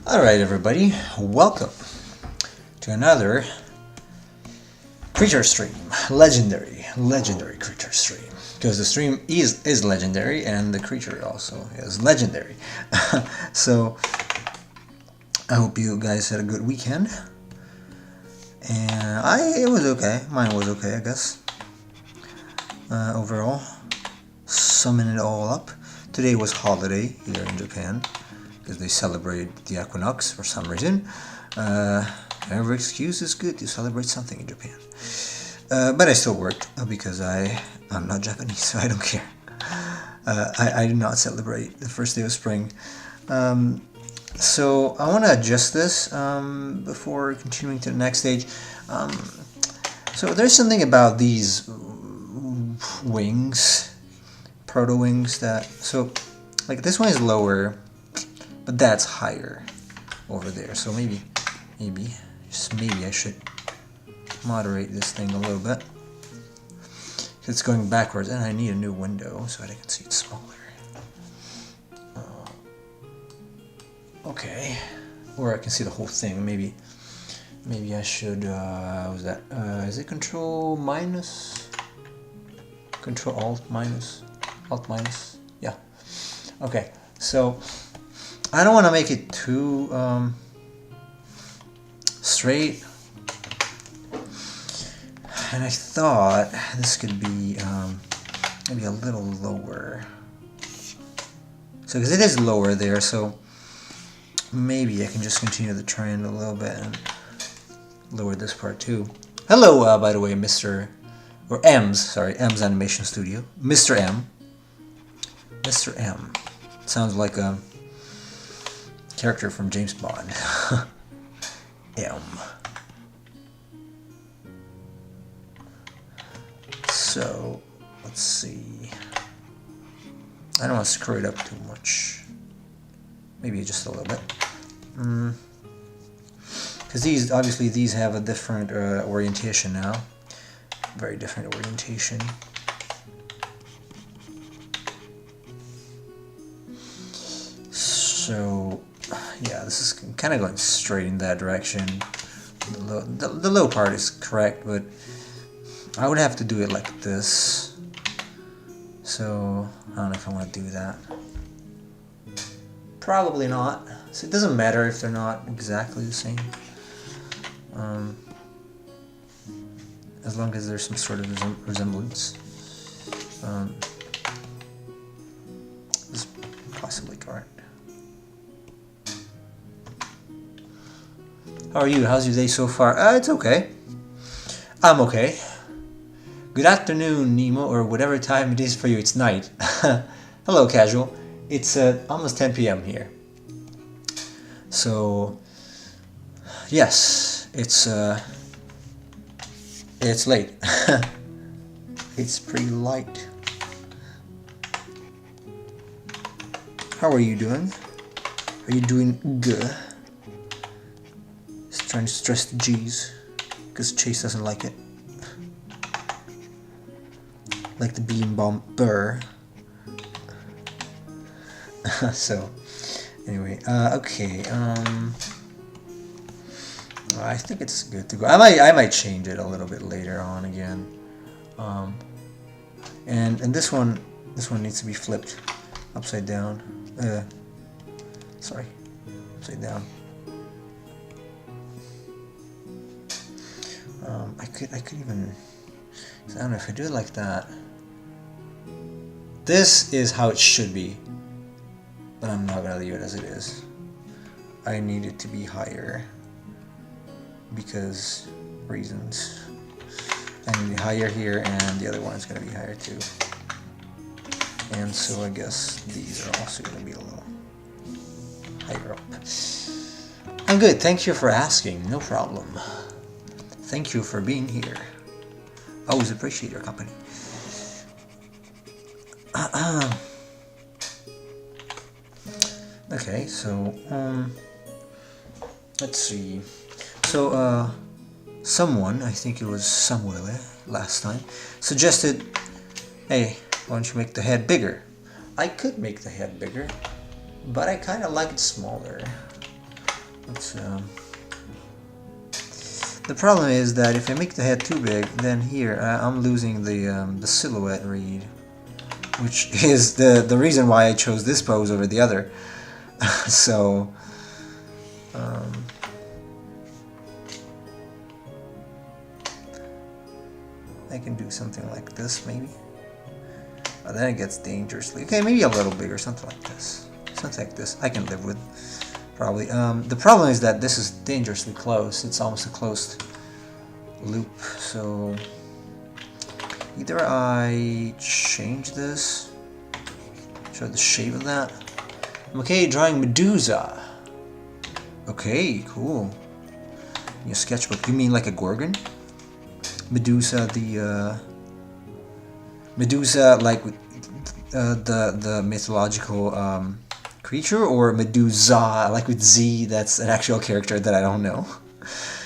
Alright everybody, welcome to another creature stream. Legendary creature stream. Because the stream is legendary and the creature also is legendary. So, I hope you guys had a good weekend. And it was okay. Mine was okay, I guess. Overall, summing it all up. Today was holiday here in Japan, because they celebrate the equinox for some reason. Every excuse is good to celebrate something in Japan. But I still worked because I'm not Japanese, so I don't care. I do not celebrate the first day of spring. So I want to adjust this before continuing to the next stage. So there's something about these wings, proto wings, so like this one is lower, but that's higher over there. So maybe I should moderate this thing a little bit. It's going backwards, and I need a new window so that I can see it smaller. Okay, or I can see the whole thing. Maybe I should. What was that? Is it Control minus? Control Alt minus? Alt minus? Yeah. Okay. So I don't want to make it too straight, and I thought this could be maybe a little lower. So because it is lower there, so maybe I can just continue the trend a little bit and lower this part too. Hello, by the way, Mr. or M's Animation Studio, Mr. M. Mr. M. Sounds like a character from James Bond. M. So, let's see. I don't want to screw it up too much. Maybe just a little bit. Because these have a different orientation now. Very different orientation. So, yeah, this is kind of going straight in that direction. The low part is correct, but I would have to do it like this. So, I don't know if I want to do that. Probably not. So it doesn't matter if they're not exactly the same. As long as there's some sort of resemblance. This is possibly correct. How are you? How's your day so far? It's okay. I'm okay. Good afternoon, Nemo, or whatever time it is for you. It's night. Hello, Casual. It's almost 10 p.m. here. So, yes, it's late. It's pretty light. How are you doing? Are you doing good? Just trying to stress the G's, because Chase doesn't like it. Like the beam bomb burr. So, anyway, okay. I think it's good to go. I might change it a little bit later on again. And this one needs to be flipped upside down. Sorry, upside down. I could even. I don't know if I do it like that. This is how it should be, but I'm not gonna leave it as it is. I need it to be higher because reasons. I need it higher here, and the other one is gonna be higher too. And so I guess these are also gonna be a little higher up. I'm good. Thank you for asking. No problem. Thank you for being here. I always appreciate your company. Okay, so let's see. So someone, I think it was Samuel last time, suggested, hey, why don't you make the head bigger? I could make the head bigger, but I kind of like it smaller. It's the problem is that if I make the head too big, then here I'm losing the silhouette read, which is the reason why I chose this pose over the other. So I can do something like this maybe. But then it gets dangerously okay. Maybe a little bigger, something like this. Something like this I can live with. Probably. The problem is that this is dangerously close. It's almost a closed loop. So either I change this, show the shape of that. I'm okay drawing Medusa. Okay, cool. In your sketchbook, you mean like a Gorgon? Medusa, the Medusa, like the mythological creature, or Medusa, like with Z, that's an actual character that I don't know.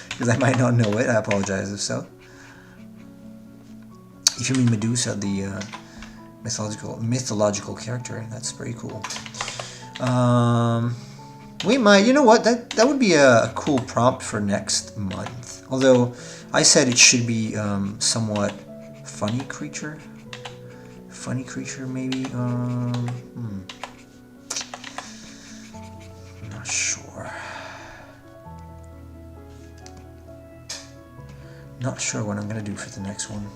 Because I might not know it, I apologize if so. If you mean Medusa, the mythological character, that's pretty cool. We might, you know what, that would be a cool prompt for next month. Although, I said it should be somewhat funny creature. Funny creature, maybe, not sure. Not sure what I'm gonna do for the next one.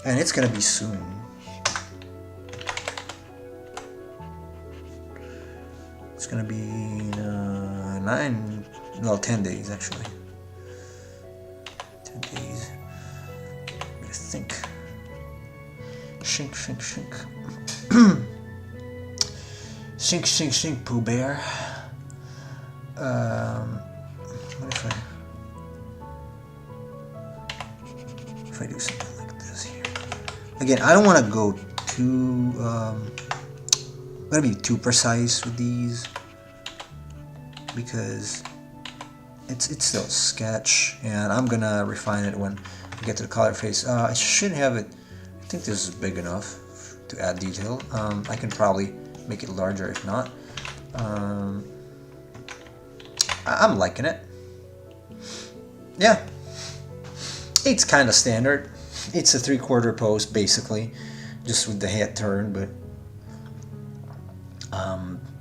And it's gonna be soon. It's gonna be 10 days actually. 10 days. I think. Shink. Shink, Pooh Bear. What if I do something like this here? Again, I don't want to go too. I'm gonna be too precise with these because it's still a sketch, and I'm gonna refine it when I get to the color phase. I should have it. I think this is big enough to add detail. I can probably make it larger if not. I'm liking it. Yeah, it's kind of standard. It's a 3/4 pose basically, just with the head turned, but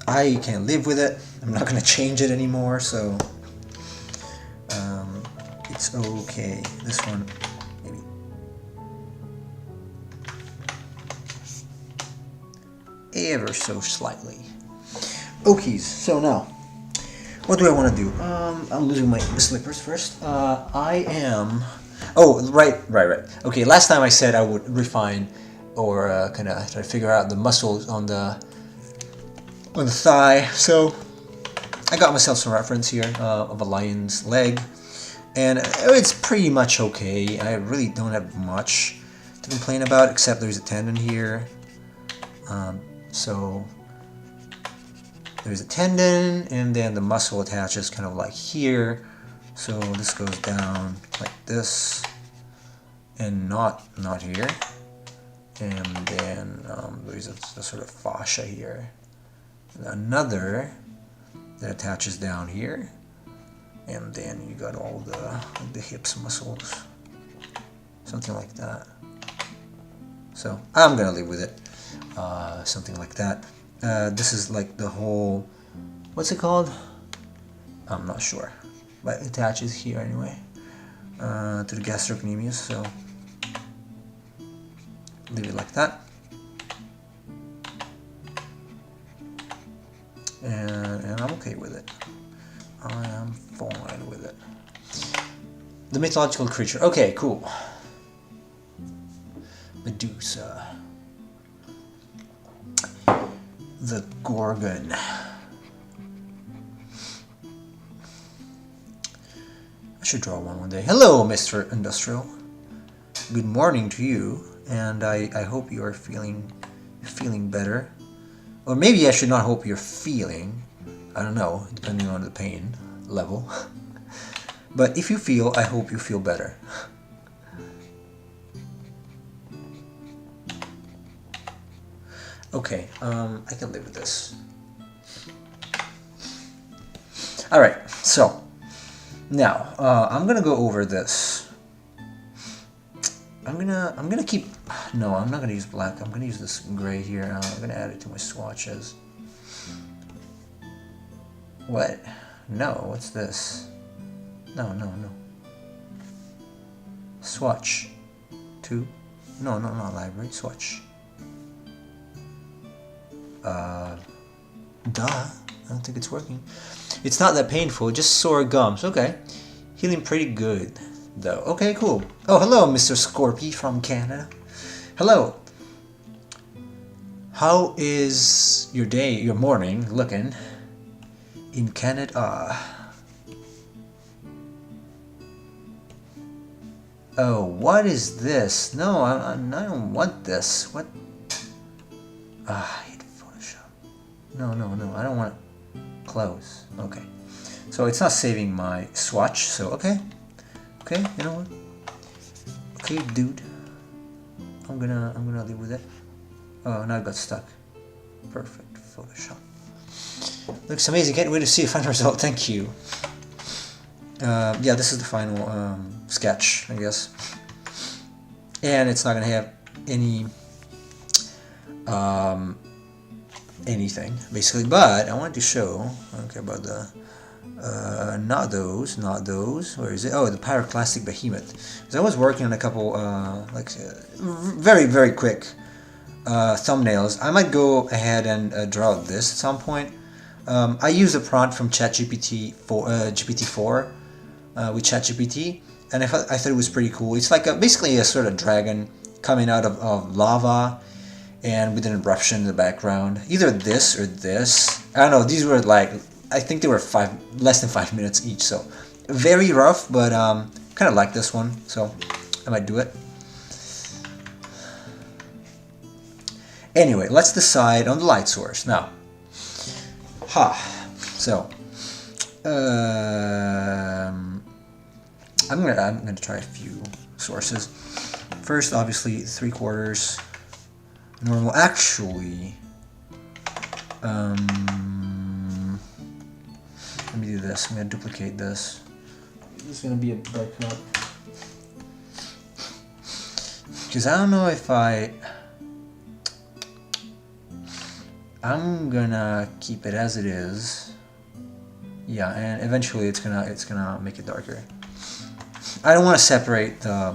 I can live with it. I'm not gonna change it anymore, so it's okay. This one, maybe. Ever so slightly. Okay, so now, what do I want to do? I'm losing my slippers first. I am... Oh, right. Okay, last time I said I would refine or kind of try to figure out the muscles on the thigh. So I got myself some reference here of a lion's leg, and it's pretty much okay. I really don't have much to complain about, except there's a tendon here. So there's a tendon, and then the muscle attaches kind of like here. So this goes down like this, and not here. And then there's a sort of fascia here. And another that attaches down here, and then you got all the hips muscles, something like that. So I'm gonna live with it, something like that. This is like the whole, what's it called? I'm not sure, but it attaches here anyway to the gastrocnemius. So leave it like that. And I'm okay with it. I am fine with it. The mythological creature. Okay, cool. Medusa. The Gorgon. I should draw one day. Hello, Mr. Industrial. Good morning to you, and I hope you are feeling better. Or maybe I should not hope you're feeling. I don't know, depending on the pain level. But if you feel, I hope you feel better. Okay, I can live with this. Alright, so now I'm gonna go over this. I'm gonna keep, no, I'm not gonna use black. I'm gonna use this gray here. I'm gonna add it to my swatches. What? No, what's this? No. Swatch. 2. No, not library. Swatch. Duh. I don't think it's working. It's not that painful, just sore gums. Okay. Healing pretty good, though. Okay, cool. Oh, hello, Mr. Scorpy from Canada. Hello. How is your day, your morning looking in Canada? Oh, what is this? No, I don't want this. What? I hate Photoshop. No, I don't want to close. Okay. So it's not saving my swatch, so okay. Okay, you know what? Okay, dude. I'm gonna leave with it. Oh, now I got stuck. Perfect. Photoshop. Looks amazing. Can't wait to see a final result. Thank you. Yeah, this is the final sketch, I guess. And it's not gonna have any anything basically, but I wanted to show. I don't care about the not those. Where is it? Oh, the Pyroclastic Behemoth. Because I was working on a couple very quick thumbnails. I might go ahead and draw this at some point. I use a prompt from ChatGPT GPT-4 with ChatGPT, and I thought it was pretty cool. It's like basically a sort of dragon coming out of lava, and with an eruption in the background. Either this or this. I don't know. These were like, I think they were less than 5 minutes each. So very rough, but kind of like this one. So I might do it. Anyway, let's decide on the light source now. So I'm gonna try a few sources. First, obviously 3/4 normal. Actually, let me do this. I'm gonna duplicate this. This is gonna be a backup because I don't know if I'm gonna keep it as it is. Yeah, and eventually it's gonna make it darker. I don't want to separate the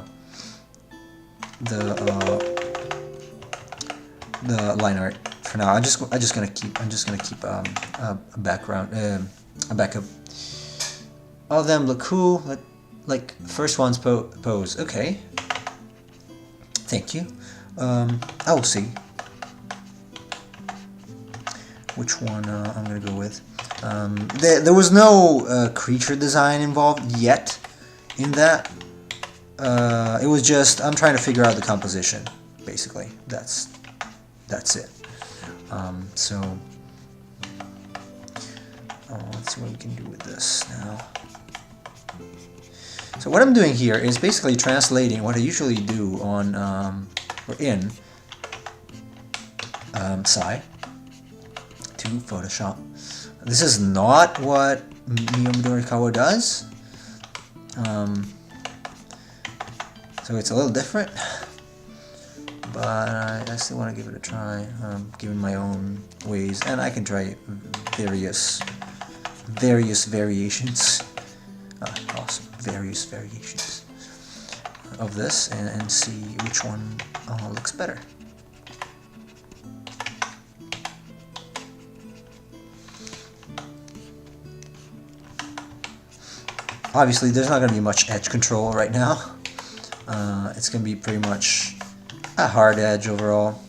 line art for now. I'm just gonna keep a background, a backup. All of them look cool. Like first one's pose. Okay. Thank you. I will see which one I'm gonna go with. There was no creature design involved yet in that. It was just I'm trying to figure out the composition. Basically, that's it. So let's see what we can do with this now. So what I'm doing here is basically translating what I usually do on or in Sai to Photoshop. This is not what Mio Midorikawa does, so it's a little different, but I still want to give it a try, given my own ways, and I can try various variations, awesome, various variations of this, and see which one looks better. Obviously, there's not going to be much edge control right now. It's going to be pretty much a hard edge overall.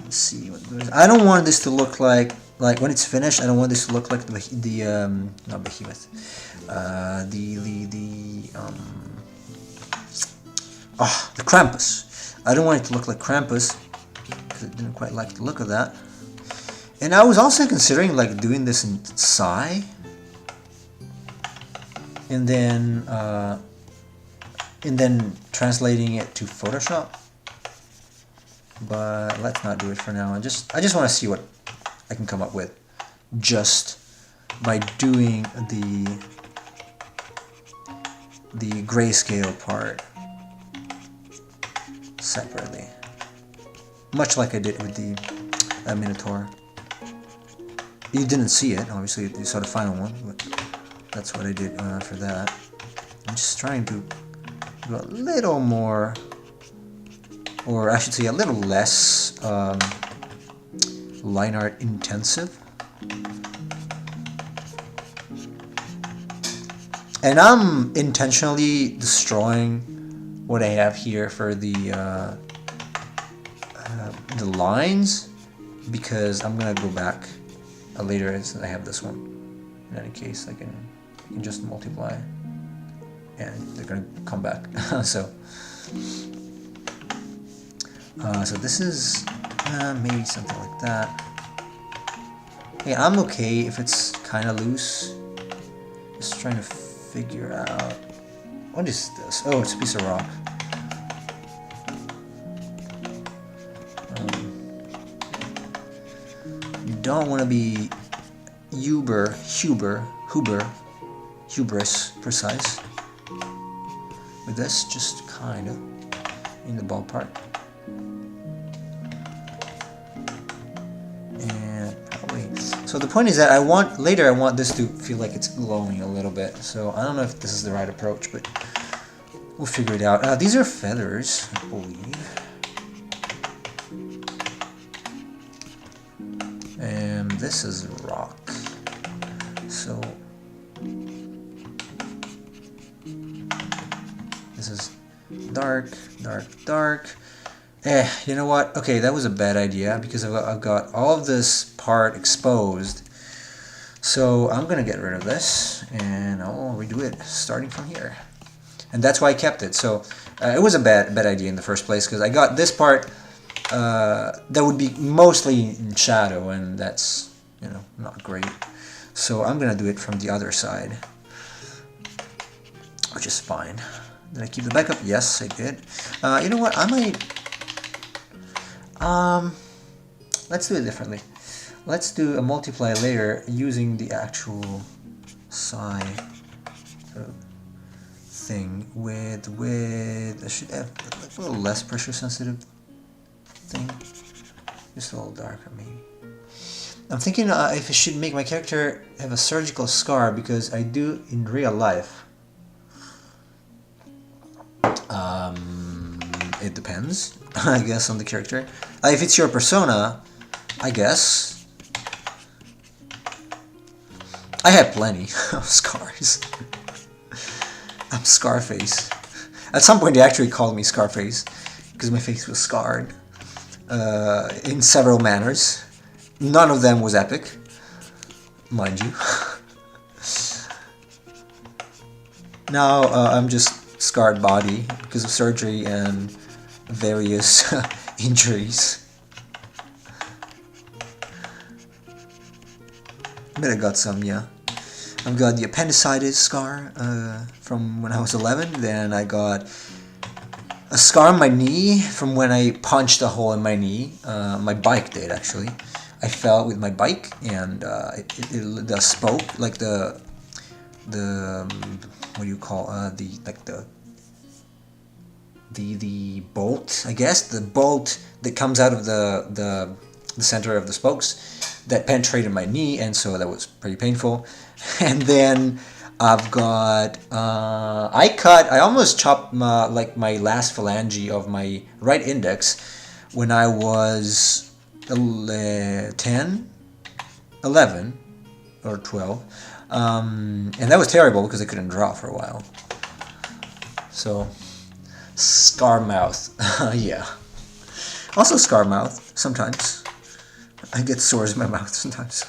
Let's see what goes. I don't want this to look like when it's finished. I don't want this to look like the not behemoth. The Krampus. I don't want it to look like Krampus because I didn't quite like the look of that. And I was also considering like doing this in Sai. And then translating it to Photoshop, but let's not do it for now. I just want to see what I can come up with, just by doing the grayscale part separately, much like I did with the Minotaur. You didn't see it, obviously. You saw the final one, but that's what I did for that. I'm just trying to do a little more, or I should say a little less line art intensive. And I'm intentionally destroying what I have here for the lines, because I'm gonna go back later as I have this one. In any case, I can just multiply, and they're gonna come back. So this is maybe something like that. Hey, I'm okay if it's kind of loose. Just trying to figure out, what is this? Oh, it's a piece of rock. You don't want to be hubris precise with this, just kind of in the ballpark. And probably, so the point is that I want this to feel like it's glowing a little bit. So I don't know if this is the right approach, but we'll figure it out. These are feathers, I believe. And this is rock. So this is dark. You know what? Okay, that was a bad idea because I've got all of this part exposed. So I'm gonna get rid of this and I'll redo it starting from here. And that's why I kept it. So it was a bad idea in the first place, because I got this part that would be mostly in shadow, and that's, you know, not great. So I'm gonna do it from the other side, which is fine. Did I keep the backup? Yes, I did. You know what? I might. Let's do it differently. Let's do a multiply layer using the actual psi thing with I should have a little less pressure sensitive thing, just a little darker maybe. I'm thinking if I should make my character have a surgical scar, because I do in real life. It depends, I guess, on the character. If it's your persona, I guess. I have plenty of scars. I'm Scarface. At some point they actually called me Scarface because my face was scarred in several manners. None of them was epic, mind you. Now I'm just scarred body because of surgery and various injuries. But I got some, yeah. I've got the appendicitis scar from when I was 11. Then I got a scar on my knee from when I punched a hole in my knee. My bike did, actually. I fell with my bike, and the spoke, like the what do you call the bolt, I guess, the bolt that comes out of the center of the spokes, that penetrated my knee, and so that was pretty painful. And then I've got I almost chopped my last phalange of my right index when I was 10, 11, or 12, and that was terrible because I couldn't draw for a while. So scar mouth. Yeah. Also scar mouth sometimes. I get sores in my mouth sometimes, so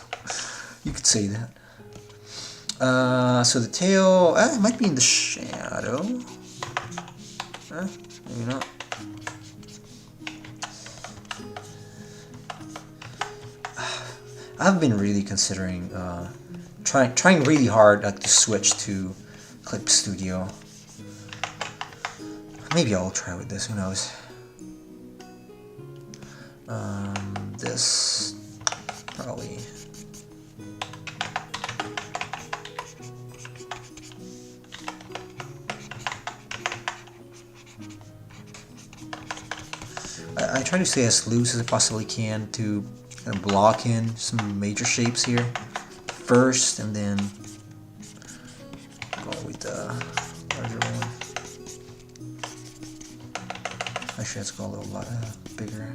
you could say that. So the tail, it might be in the shadow. Maybe not. I've been really considering trying really hard to switch to Clip Studio. Maybe I'll try with this, who knows. This probably I try to stay as loose as I possibly can to kind of block in some major shapes here first, and then go with the larger one. Actually, let's go a little lot bigger.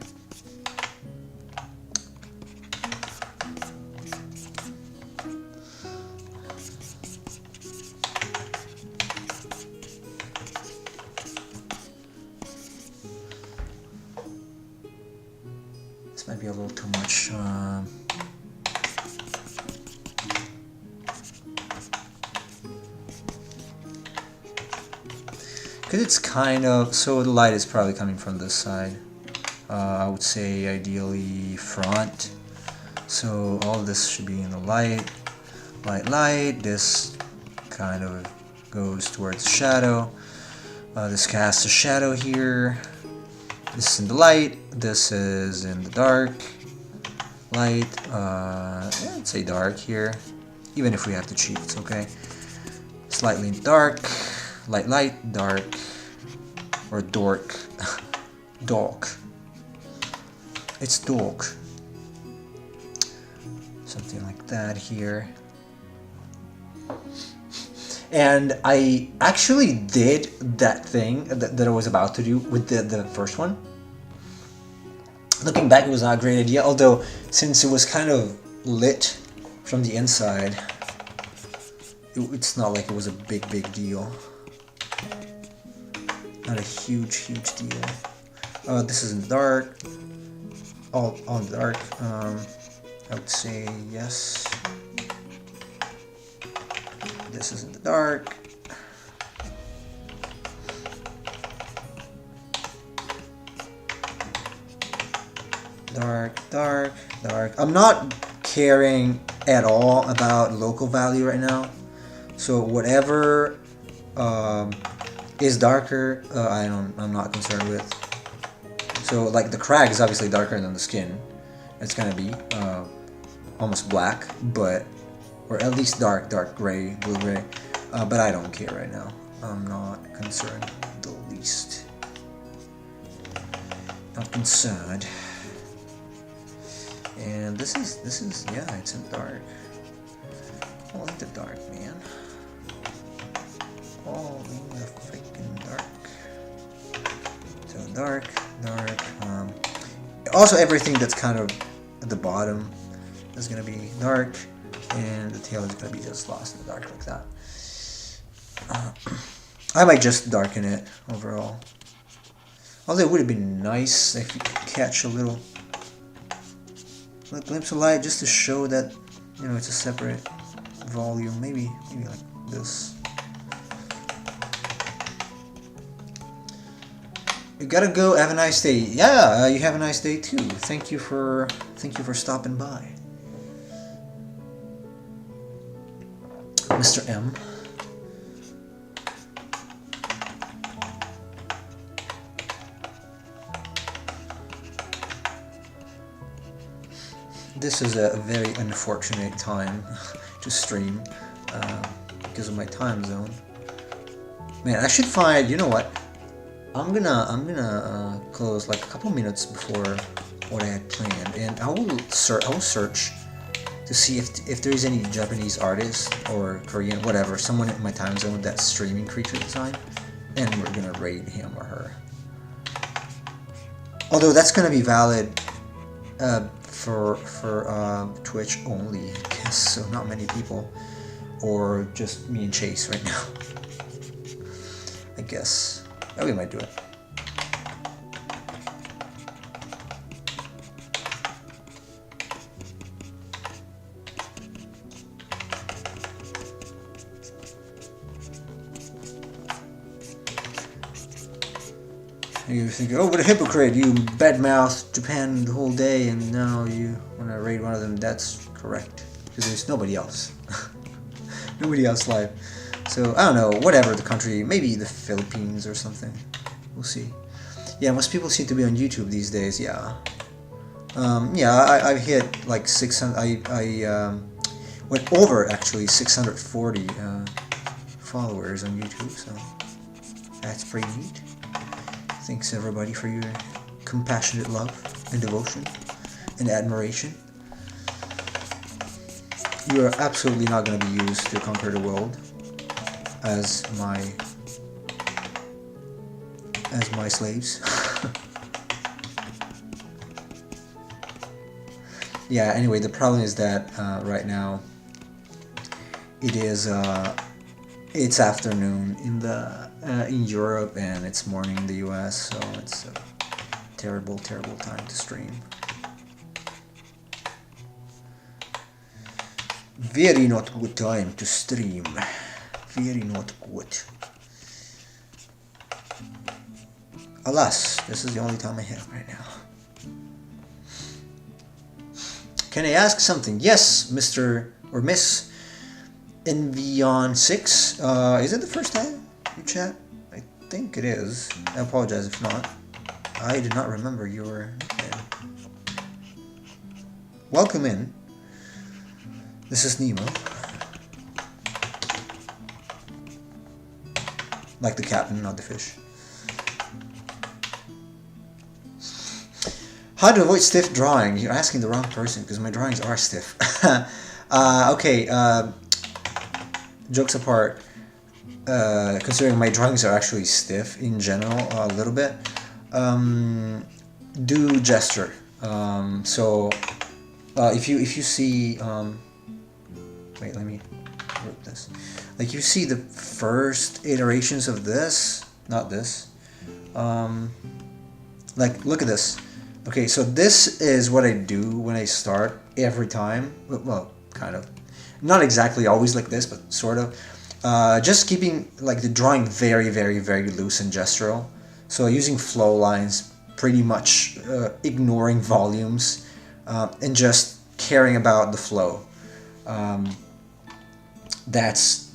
This might be a little too much. Because it's kind of, so the light is probably coming from this side. I would say ideally front. So all of this should be in the light. Light. This kind of goes towards shadow. This casts a shadow here. This is in the light. This is in the dark. Light. I'd say dark here. Even if we have to cheat, it's okay. Slightly dark. Light, dark, or dork. Dork. It's dork. Something like that here. And I actually did that thing that I was about to do with the first one. Looking back, it was not a great idea, although since it was kind of lit from the inside, it's not like it was a big deal. Not a huge deal. This is in the dark. All in the dark. I would say yes. This is in the dark. Dark. I'm not caring at all about local value right now. So whatever is darker, I'm not concerned with. So like the crag is obviously darker than the skin. It's gonna be almost black, but or at least dark gray, blue gray. But I don't care right now. I'm not concerned the least. Not concerned. And this is yeah, it's in dark. I like the dark, man. Oh, in the freaking dark. So dark. Also, everything that's kind of at the bottom is gonna be dark, and the tail is gonna be just lost in the dark like that. I might just darken it overall. Although it would have been nice if you could catch a little glimpse of light just to show that, you know, it's a separate volume. Maybe like this. You gotta go. Have a nice day. Yeah, you have a nice day too. Thank you for stopping by, Mr. M. This is a very unfortunate time to stream because of my time zone. Man, I should find. You know what? I'm gonna close like a couple minutes before what I had planned, and I will search to see if there is any Japanese artist or Korean, whatever, someone in my time zone that's streaming creature design, and we're gonna raid him or her. Although that's gonna be valid for Twitch only, I guess, so not many people, or just me and Chase right now. I guess. Oh, we might do it. You think, oh, what a hypocrite! You badmouthed Japan the whole day, and now you want to raid one of them. That's correct, because there's nobody else. Nobody else live. So, I don't know, whatever the country, maybe the Philippines or something. We'll see. Yeah, most people seem to be on YouTube these days, yeah. I've hit like 600, I went over actually 640 followers on YouTube, so that's pretty neat. Thanks everybody for your compassionate love and devotion and admiration. You are absolutely not going to be used to conquer the world as my slaves. Yeah, anyway, the problem is that right now it's afternoon in Europe and it's morning in the US, so it's a terrible time to stream. Very not good time to stream. Very not good. Alas, this is the only time I have right now. Can I ask something? Yes, Mr. or Miss Envion6. Is it the first time you chat? I think it is. I apologize if not. I did not remember your name. Welcome in. This is Nemo. Like the captain, not the fish. How to avoid stiff drawing? You're asking the wrong person because my drawings are stiff. Okay, jokes apart, considering my drawings are actually stiff in general a little bit, do gesture. So if you see, wait, let me group this. Like you see the first iterations of this, not this. Like look at this. Okay, so this is what I do when I start every time. Well, kind of. Not exactly always like this, but sort of. Just keeping like the drawing very loose and gestural. So using flow lines, pretty much ignoring volumes, and just caring about the flow. That's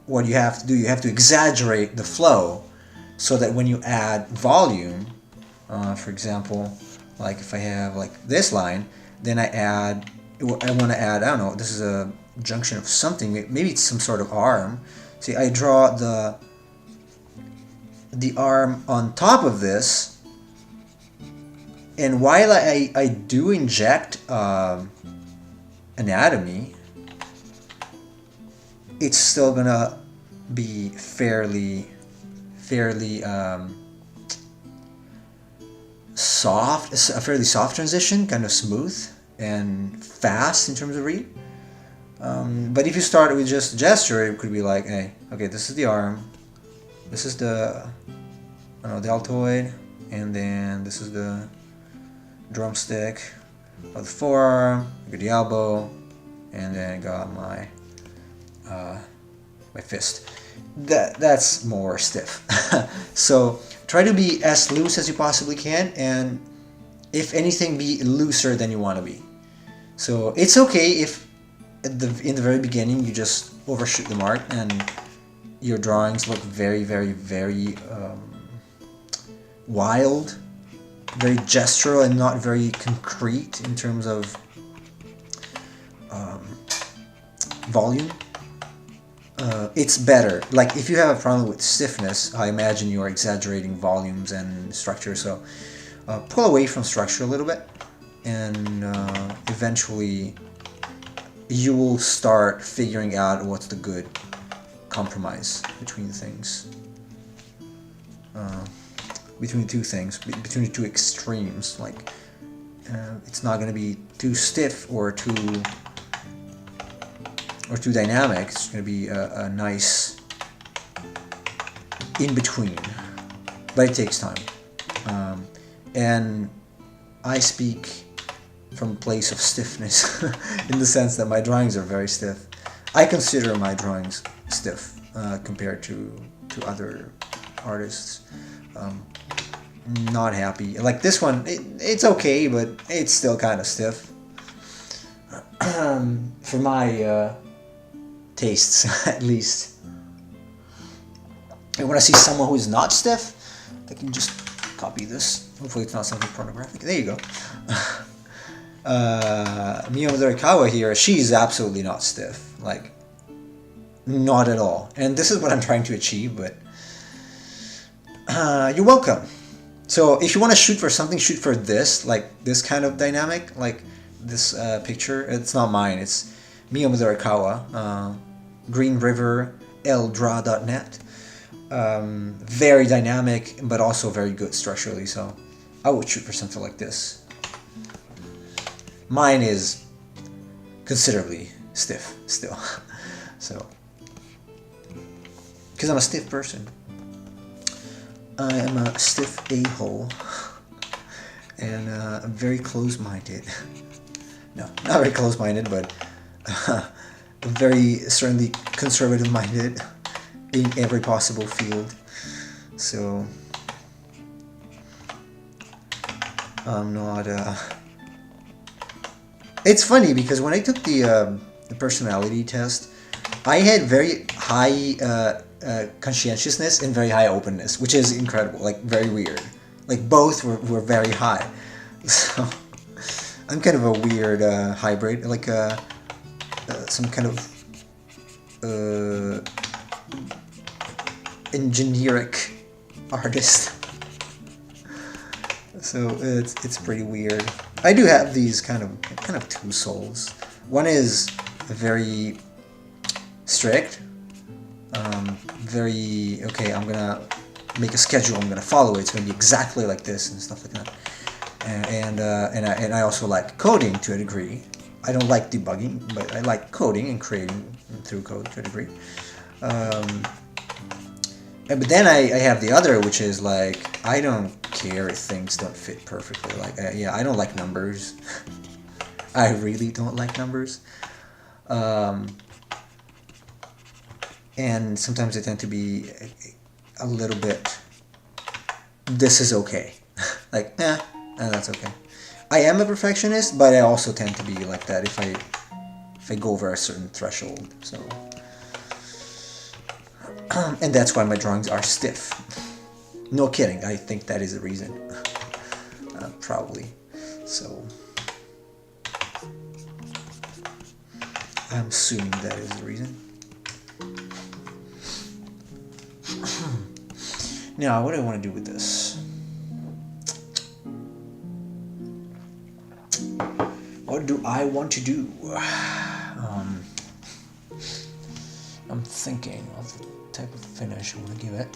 what you have to do. You have to exaggerate the flow so that when you add volume, for example, like if I have like this line, then I want to add, I don't know, this is a junction of something, maybe it's some sort of arm. See, I draw the arm on top of this, and while I do inject anatomy, it's still gonna be fairly soft, a fairly soft transition, kind of smooth and fast in terms of read. But if you start with just gesture, it could be like, hey, okay, this is the arm, this is the deltoid, and then this is the drumstick of the forearm, I got the elbow, and then I got my fist. That's more stiff. So try to be as loose as you possibly can, and if anything, be looser than you want to be. So it's okay if in the very beginning you just overshoot the mark and your drawings look very wild, very gestural, and not very concrete in terms of volume. It's better. Like if you have a problem with stiffness, I imagine you are exaggerating volumes and structure. So pull away from structure a little bit, and eventually you will start figuring out what's the good compromise between the things, between the two things, between the two extremes. Like it's not going to be too stiff or too dynamic. It's going to be a nice in between, but it takes time. And I speak from a place of stiffness in the sense that my drawings are very stiff. I consider my drawings stiff compared to other artists. Not happy. Like this one, it's okay, but it's still kind of stiff. For my tastes, at least. And when I see someone who is not stiff, they can just copy this. Hopefully it's not something pornographic. There you go. Miyo Dorikawa here, she's absolutely not stiff. Like, not at all. And this is what I'm trying to achieve, but you're welcome. So if you want to shoot for something, shoot for this, like this kind of dynamic, like this picture. It's not mine. It's Miya Murakawa, Green River, Eldra.net. Very dynamic, but also very good structurally. So I would shoot for something like this. Mine is considerably stiff still. So, because I'm a stiff person. I am a stiff a-hole. And I'm very close-minded. No, not very close-minded, but very certainly conservative-minded in every possible field. So I'm not. It's funny because when I took the personality test, I had very high conscientiousness and very high openness, which is incredible. Like very weird. Like both were very high. So I'm kind of a weird hybrid, like some kind of engineeric artist. So it's pretty weird. I do have these kind of two souls. One is very strict, very okay. I'm gonna make a schedule. I'm gonna follow it. It's gonna be exactly like this and stuff like that. And I also like coding to a degree. I don't like debugging, but I like coding and creating through code to a degree. But then I have the other, which is like I don't care if things don't fit perfectly. Like yeah, I don't like numbers. I really don't like numbers. And sometimes they tend to be a little bit. This is okay. Like that's okay. I am a perfectionist, but I also tend to be like that if I go over a certain threshold. So. And that's why my drawings are stiff. No kidding, I think that is the reason. Probably. So, I'm assuming that is the reason. Now, what do I want to do with this? What do I want to do? I'm thinking of the type of finish I want to give it.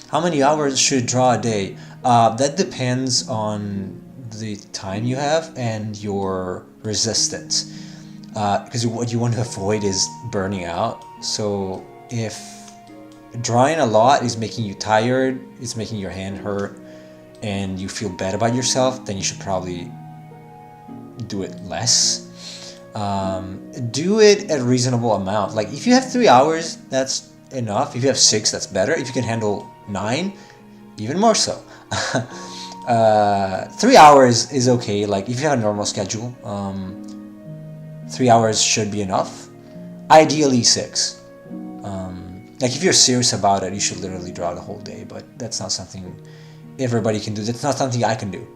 How many hours should draw a day? That depends on the time you have and your resistance. Because what you want to avoid is burning out. So if drawing a lot is making you tired, it's making your hand hurt, and you feel bad about yourself, then you should probably do it less. Do it a reasonable amount. Like if you have 3 hours, that's enough. If you have 6, that's better. If you can handle 9, even more so. 3 hours is okay. Like if you have a normal schedule, 3 hours should be enough. Ideally 6. Like if you're serious about it, you should literally draw the whole day, but that's not something everybody can do. That's not something I can do.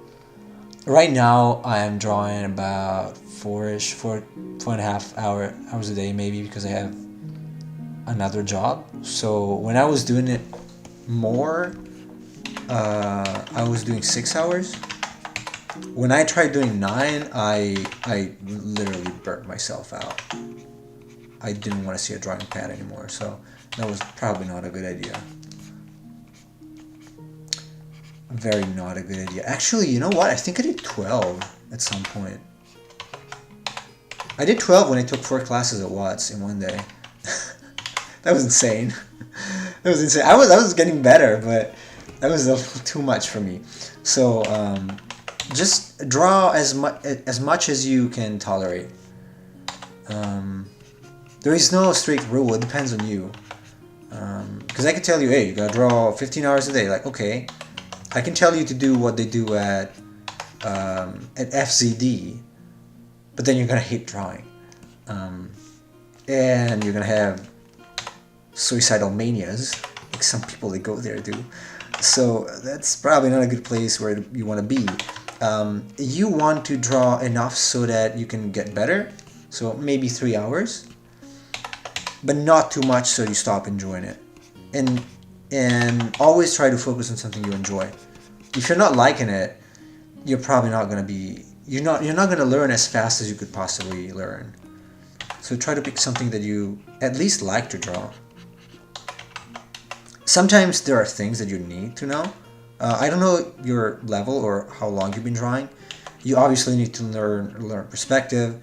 Right now, I am drawing about 4.5 hours a day, maybe, because I have another job. So when I was doing it more, I was doing 6 hours. When I tried doing 9, I literally burnt myself out. I didn't want to see a drawing pad anymore, so that was probably not a good idea. Very not a good idea. Actually, you know what? I think I did 12 at some point. I did 12 when I took 4 classes at Watts in one day. That was insane. That was insane. I was getting better, but that was a little too much for me. So just draw as much as you can tolerate. There is no straight rule. It depends on you. Because I could tell you, hey, you gotta draw 15 hours a day. Like, okay. I can tell you to do what they do at FZD, but then you're gonna hate drawing, and you're gonna have suicidal manias, like some people that go there do. So that's probably not a good place where you want to be. You want to draw enough so that you can get better. So maybe 3 hours, but not too much so you stop enjoying it. and always try to focus on something you enjoy. If you're not liking it, you're probably not going to be, you're not going to learn as fast as you could possibly learn. So try to pick something that you at least like to draw. Sometimes there are things that you need to know. I don't know your level or how long you've been drawing. You obviously need to learn perspective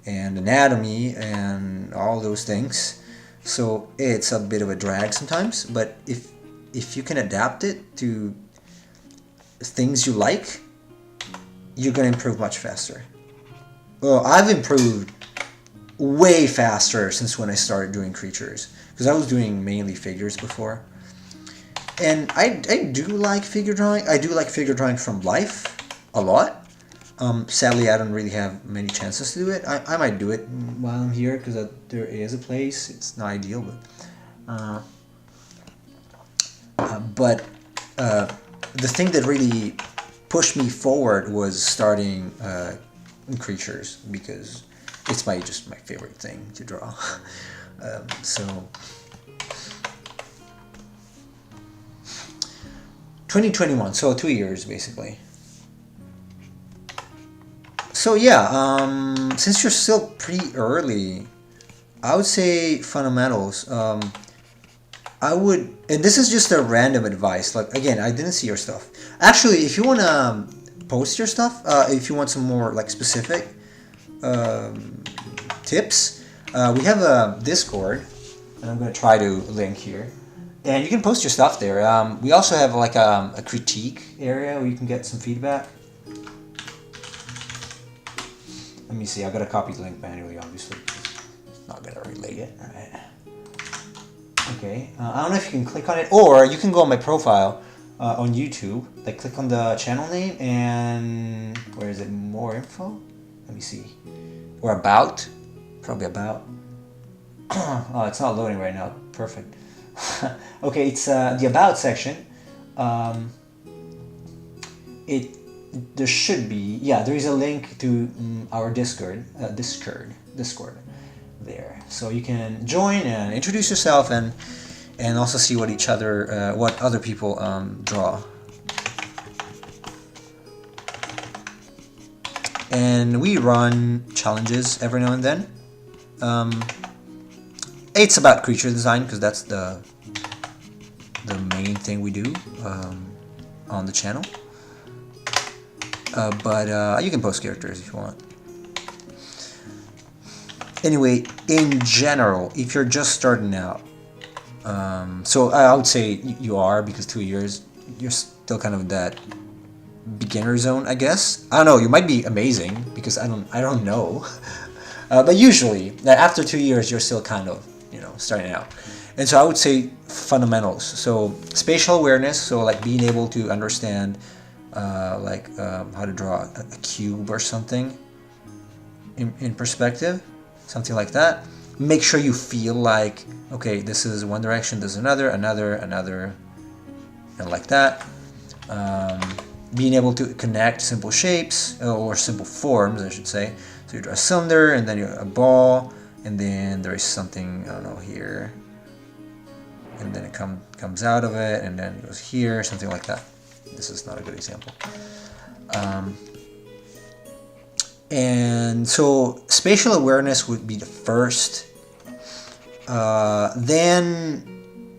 and anatomy and all those things. So it's a bit of a drag sometimes, but if you can adapt it to things you like, you're going to improve much faster. Well, I've improved way faster since when I started doing creatures, because I was doing mainly figures before. And I do like figure drawing. I do like figure drawing from life a lot. Sadly, I don't really have many chances to do it. I might do it while I'm here because there is a place. It's not ideal, but the thing that really pushed me forward was starting creatures, because it's just my favorite thing to draw. So 2021, so 2 years basically. So yeah, since you're still pretty early, I would say fundamentals. I would, and this is just a random advice. Like, again, I didn't see your stuff. Actually, if you wanna post your stuff, if you want some more like specific tips, we have a Discord, and I'm gonna try to link here, and you can post your stuff there. We also have like a critique area where you can get some feedback. Let me see. I gotta copy the link manually, obviously. It's not gonna relate it. All right. Okay. I don't know if you can click on it, or you can go on my profile on YouTube. Like, click on the channel name, and where is it? More info. Let me see. Or about. Probably about. Oh, it's not loading right now. Perfect. Okay, it's the about section. There should be, yeah, there is a link to our Discord there, so you can join and introduce yourself and also see what what other people draw. And we run challenges every now and then. It's about creature design because that's the main thing we do on the channel. But you can post characters if you want. Anyway, in general, if you're just starting out, so I would say you are, because 2 years, you're still kind of in that beginner zone, I guess. I don't know. You might be amazing, because I don't know. But usually, after 2 years, you're still kind of starting out. And so I would say fundamentals. So spatial awareness. So like being able to understand. How to draw a cube or something in perspective, something like that. Make sure you feel like, okay, this is one direction, this is another, and like that. Being able to connect simple shapes, or simple forms, I should say. So you draw a cylinder, and then you a ball, and then there is something, I don't know, here, and then it comes out of it, and then it goes here, something like that. This is not a good example. And so spatial awareness would be the first. Then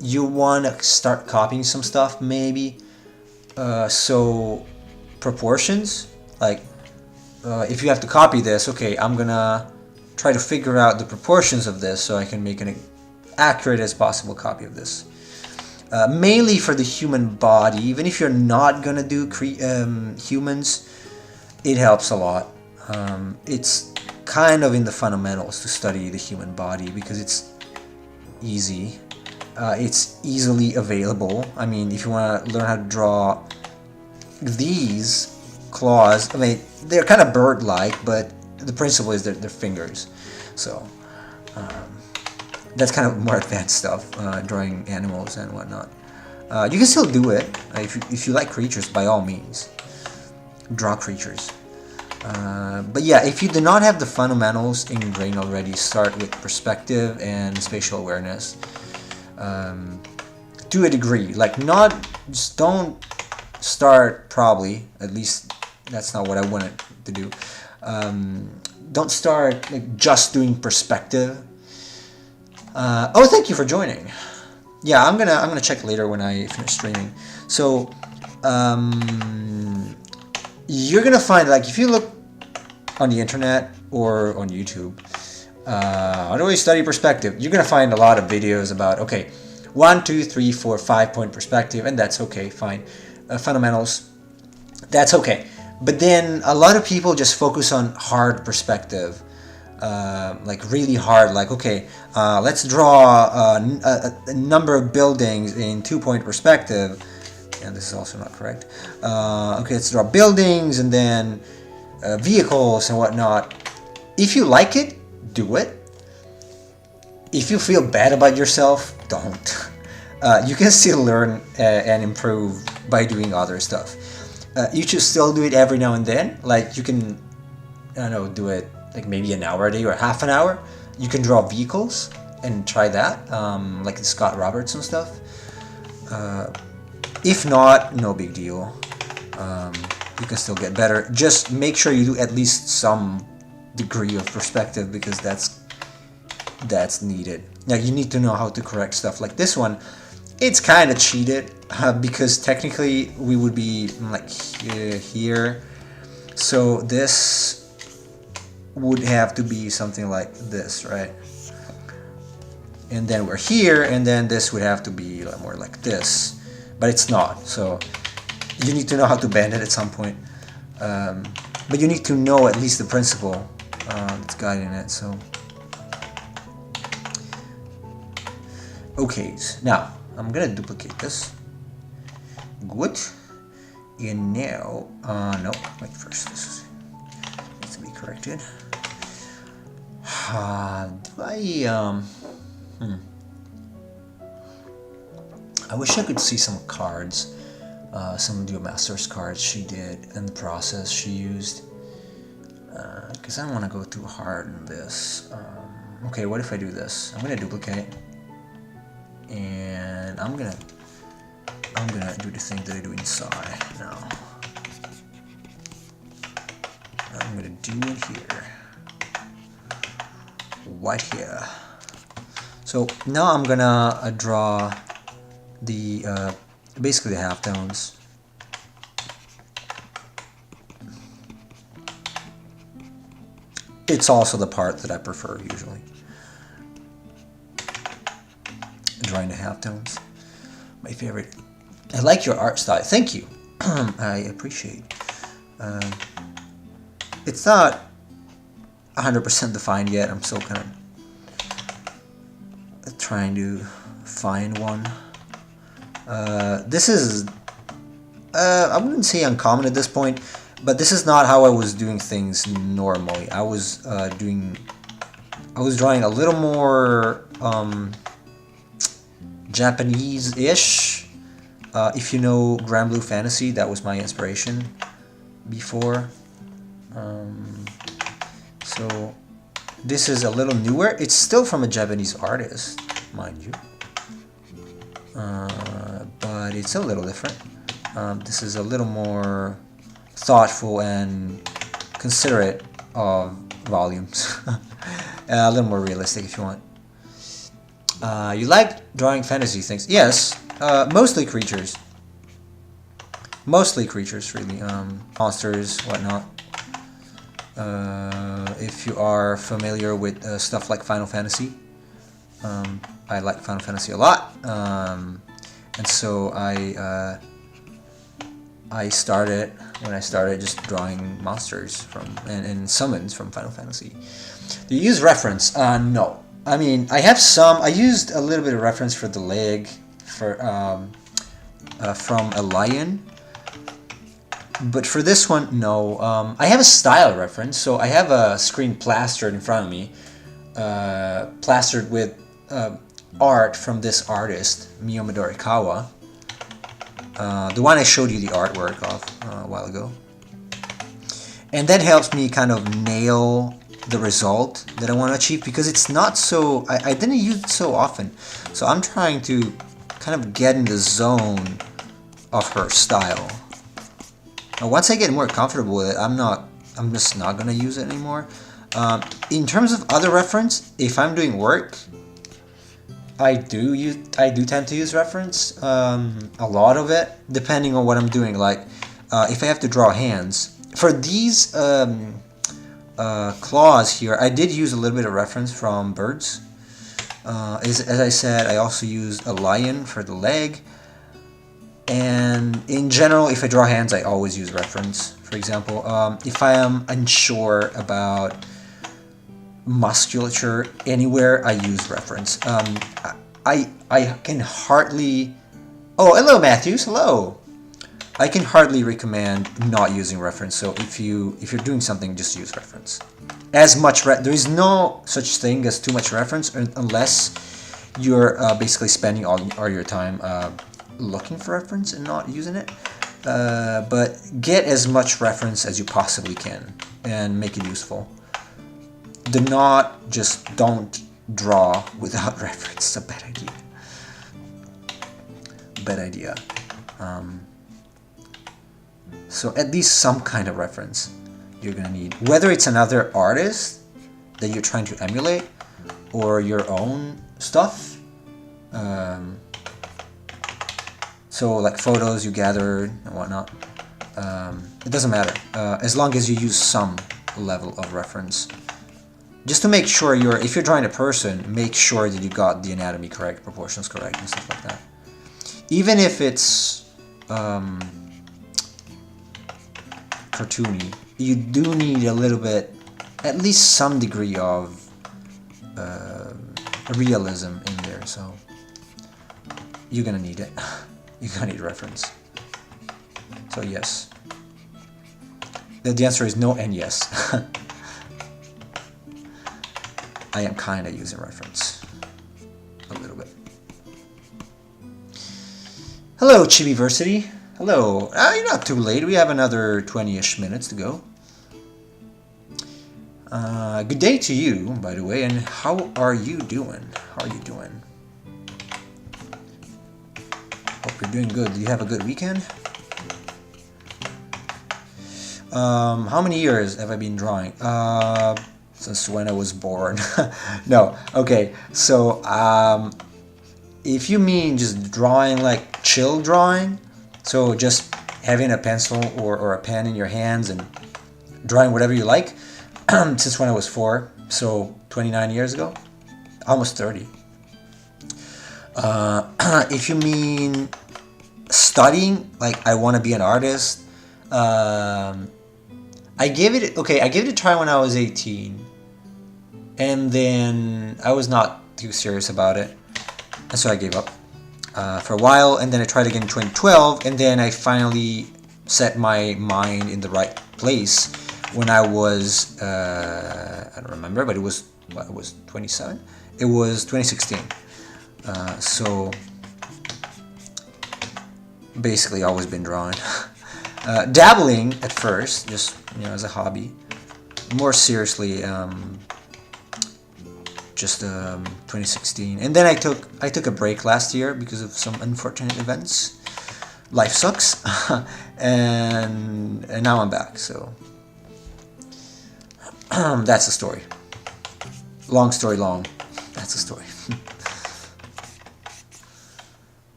you want to start copying some stuff, maybe. So proportions, like if you have to copy this, okay, I'm gonna try to figure out the proportions of this so I can make an accurate as possible copy of this. Mainly for the human body. Even if you're not gonna do humans, it helps a lot. It's kind of in the fundamentals to study the human body, because it's easy. It's easily available. I mean, if you want to learn how to draw these claws, I mean, they're kind of bird-like, but the principle is they're fingers. So that's kind of more advanced stuff, drawing animals and whatnot. You can still do it if you like creatures. By all means, draw creatures. But yeah, if you do not have the fundamentals ingrained already, start with perspective and spatial awareness. to a degree. Like, not, just don't start, probably, at least that's not what I wanted to do. Don't start like just doing perspective. Oh, thank you for joining. Yeah, I'm gonna check later when I finish streaming. So, you're gonna find, like, if you look on the internet or on YouTube, how do I study perspective? You're gonna find a lot of videos about, okay, 1, 2, 3, 4, 5-point perspective, and that's okay, fine. Fundamentals, that's okay. But then a lot of people just focus on hard perspective, like really hard, like, okay, let's draw a number of buildings in 2-point perspective. And this is also not correct. Okay, let's draw buildings and then vehicles and whatnot. If you like it, do it. If you feel bad about yourself, don't. You can still learn and improve by doing other stuff. You should still do it every now and then. Like, you can, I don't know, do it like maybe an hour a day or half an hour. You can draw vehicles and try that, like the Scott Roberts and stuff. If not, no big deal. You can still get better. Just make sure you do at least some degree of perspective, because that's needed. Now, you need to know how to correct stuff like this one. It's kind of cheated, because technically we would be like here. So this would have to be something like this, right? And then we're here, and then this would have to be more like this, but it's not. So you need to know how to bend it at some point. But you need to know at least the principle that's guiding it. So, okay, now I'm gonna duplicate this. Good. And now, no, wait, first this needs to be corrected. Do I wish I could see some cards, some Duel Masters cards she did and the process she used, because I don't want to go too hard on this. Okay, what if I do this? I'm gonna duplicate, and I'm gonna do the thing that I do inside now. I'm gonna do it here, right here. So now I'm gonna draw the basically the halftones. It's also the part that I prefer usually, drawing the halftones. My favorite. I like your art style. Thank you. I appreciate. It's not 100% defined yet. I'm still kind of trying to find one. This is, I wouldn't say uncommon at this point, but this is not how I was doing things normally. I was drawing a little more Japanese-ish. If you know Granblue Fantasy, that was my inspiration before. So this is a little newer. It's still from a Japanese artist, mind you. But it's a little different. This is a little more thoughtful and considerate of volumes. A little more realistic if you want. You like drawing fantasy things? Yes, mostly creatures. Mostly creatures, really. Monsters, whatnot. If you are familiar with stuff like Final Fantasy, I like Final Fantasy a lot, and so I started just drawing monsters from and summons from Final Fantasy. Do you use reference? No. I mean, I have some. I used a little bit of reference for the leg for from a lion. But for this one, no. I have a style reference, so I have a screen plastered in front of me, plastered with art from this artist, Miyo Midorikawa. The one I showed you the artwork of a while ago. And that helps me kind of nail the result that I want to achieve, because it's not so... I didn't use it so often. So I'm trying to kind of get in the zone of her style. Now, once I get more comfortable with it, I'm just not gonna use it anymore. In terms of other reference, if I'm doing work, I do tend to use reference, a lot of it, depending on what I'm doing. Like, if I have to draw hands for these claws here, I did use a little bit of reference from birds. As I said, I also used a lion for the leg. And in general, if I draw hands, I always use reference. For example, if I am unsure about musculature anywhere, I use reference. I can hardly... Oh, hello, Matthews. Hello. I can hardly recommend not using reference. So if you're doing something, just use reference. As much there is no such thing as too much reference unless you're basically spending all your time looking for reference and not using it. But get as much reference as you possibly can and make it useful. Don't draw without reference. It's a bad idea. Bad idea. So at least some kind of reference you're gonna need, whether it's another artist that you're trying to emulate or your own stuff. So like photos you gathered and whatnot. It doesn't matter as long as you use some level of reference. Just to make sure if you're drawing a person, make sure that you got the anatomy correct, proportions correct, and stuff like that. Even if it's cartoony, you do need a little bit, at least some degree of realism in there. So you're gonna need it. You're gonna need reference. So yes. The answer is no and yes. I am kind of using reference a little bit. Hello, Chibiversity. Hello. You're not too late. We have another 20-ish minutes to go. Good day to you, by the way. And how are you doing? How are you doing? Hope you're doing good. Do you have a good weekend? How many years have I been drawing? Since when I was born. No, okay, so if you mean just drawing, like chill drawing, so just having a pencil or a pen in your hands and drawing whatever you like, since when I was 4, so 29 years ago, almost 30. If you mean studying, like I want to be an artist, I gave it a try when I was 18. And then I was not too serious about it, and so I gave up for a while. And then I tried again in 2012, and then I finally set my mind in the right place when I was I don't remember, but it was 27. It was 2016. So basically, always been drawing, dabbling at first, just as a hobby. More seriously. Just 2016, and then I took a break last year because of some unfortunate events. Life sucks, and now I'm back. So that's the story. Long story long. That's the story.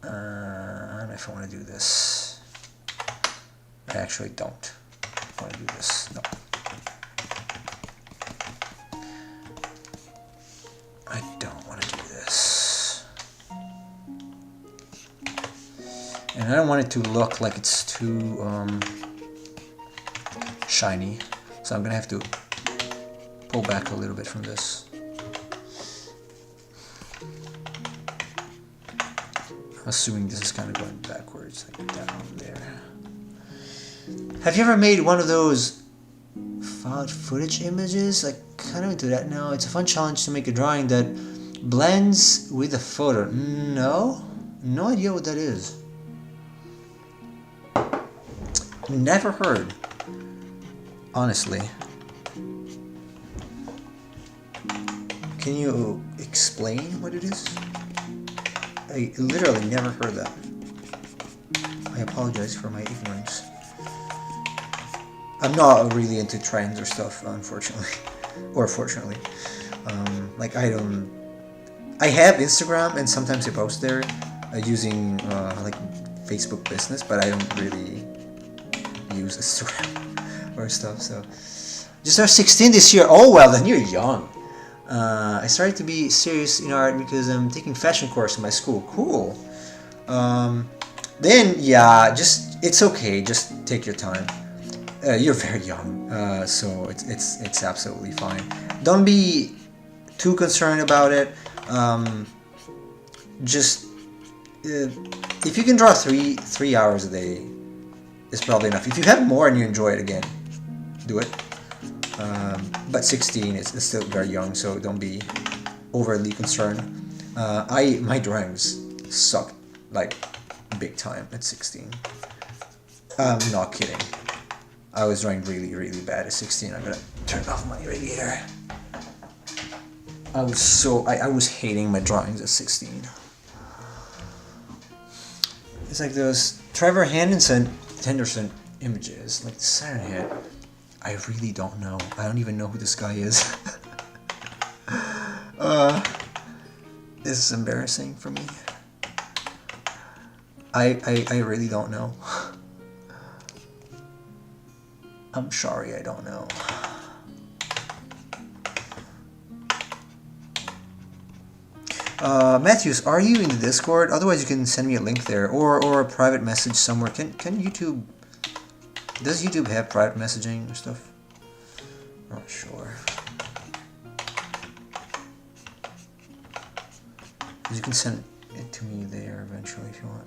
I don't know if I want to do this. I actually don't want to do this. No. I don't want to do this. And I don't want it to look like it's too shiny. So I'm going to have to pull back a little bit from this. I'm assuming this is kind of going backwards, like down there. Have you ever made one of those found footage images? Like, kind of into that now. It's a fun challenge to make a drawing that blends with a photo. No idea what that is. Never heard, honestly. Can you explain what it is? I literally never heard that. I apologize for my ignorance. I'm not really into trends or stuff, unfortunately, or fortunately. Like I have Instagram and sometimes I post there using like Facebook Business, but I don't really use Instagram or stuff. So just started 16 this year. Oh well, then you're young. I started to be serious in art because I'm taking fashion course in my school. Cool. Then yeah, just it's okay. Just take your time. You're very young, so it's absolutely fine. Don't be too concerned about it. Just if you can draw three hours a day, it's probably enough. If you have more and you enjoy it again, do it. But 16 is still very young, so don't be overly concerned. My drawings sucked like big time at 16. I'm not kidding. I was drawing really, really bad at 16. I'm gonna turn off my radiator. I was hating my drawings at 16. It's like those Trevor Henderson images, like the Siren Head. I really don't know. I don't even know who this guy is. This is embarrassing for me. I really don't know. I'm sorry, I don't know. Matthews, are you in the Discord? Otherwise, you can send me a link there, or a private message somewhere. Can YouTube? Does YouTube have private messaging or stuff? Not sure. You can send it to me there eventually if you want.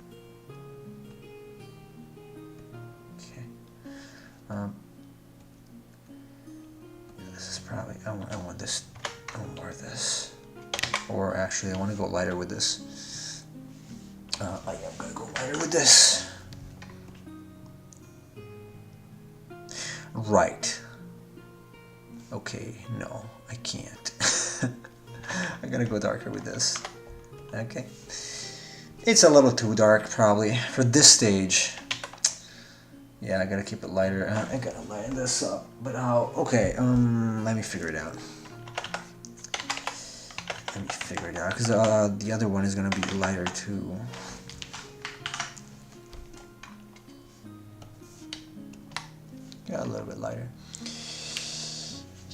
Okay. This is probably I want this. I want more of this. Or actually, I want to go lighter with this. I am gonna go lighter with this. Right. Okay, no, I can't. I'm gonna go darker with this. Okay. It's a little too dark, probably, for this stage. Yeah, I gotta keep it lighter. I gotta lighten this up. But how? Okay, let me figure it out. Let me figure it out, because the other one is gonna be lighter too. Yeah, a little bit lighter.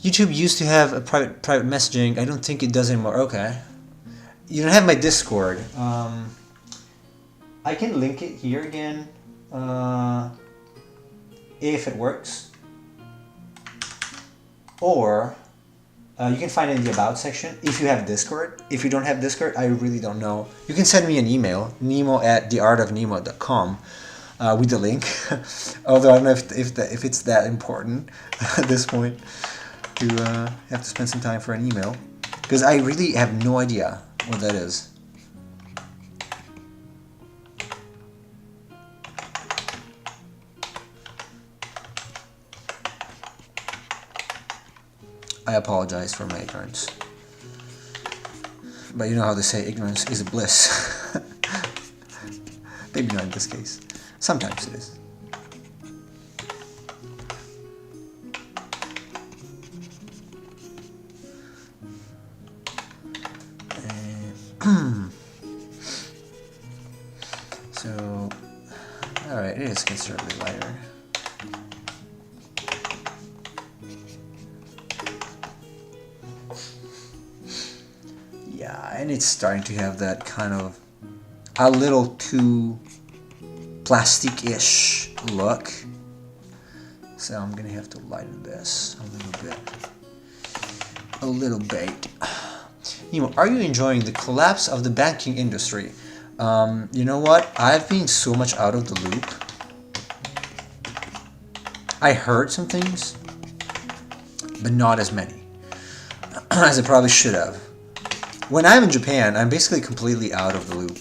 YouTube used to have a private messaging. I don't think it does anymore. Okay. You don't have my Discord. I can link it here again. If it works. Or you can find it in the About section if you have Discord. If you don't have Discord, I really don't know. You can send me an email, nemo@theartofnemo.com, with the link. Although I don't know if it's that important at this point to have to spend some time for an email, because I really have no idea what that is. I apologize for my ignorance. But you know how they say ignorance is a bliss. Maybe not in this case. Sometimes it is. So, alright, it is considerably lighter. Yeah, and it's starting to have that kind of a little too plastic-ish look. So I'm gonna have to lighten this a little bit. A little bit. Nemo, are you enjoying the collapse of the banking industry? You know what? I've been so much out of the loop. I heard some things, but not as many as I probably should have. When I'm in Japan, I'm basically completely out of the loop.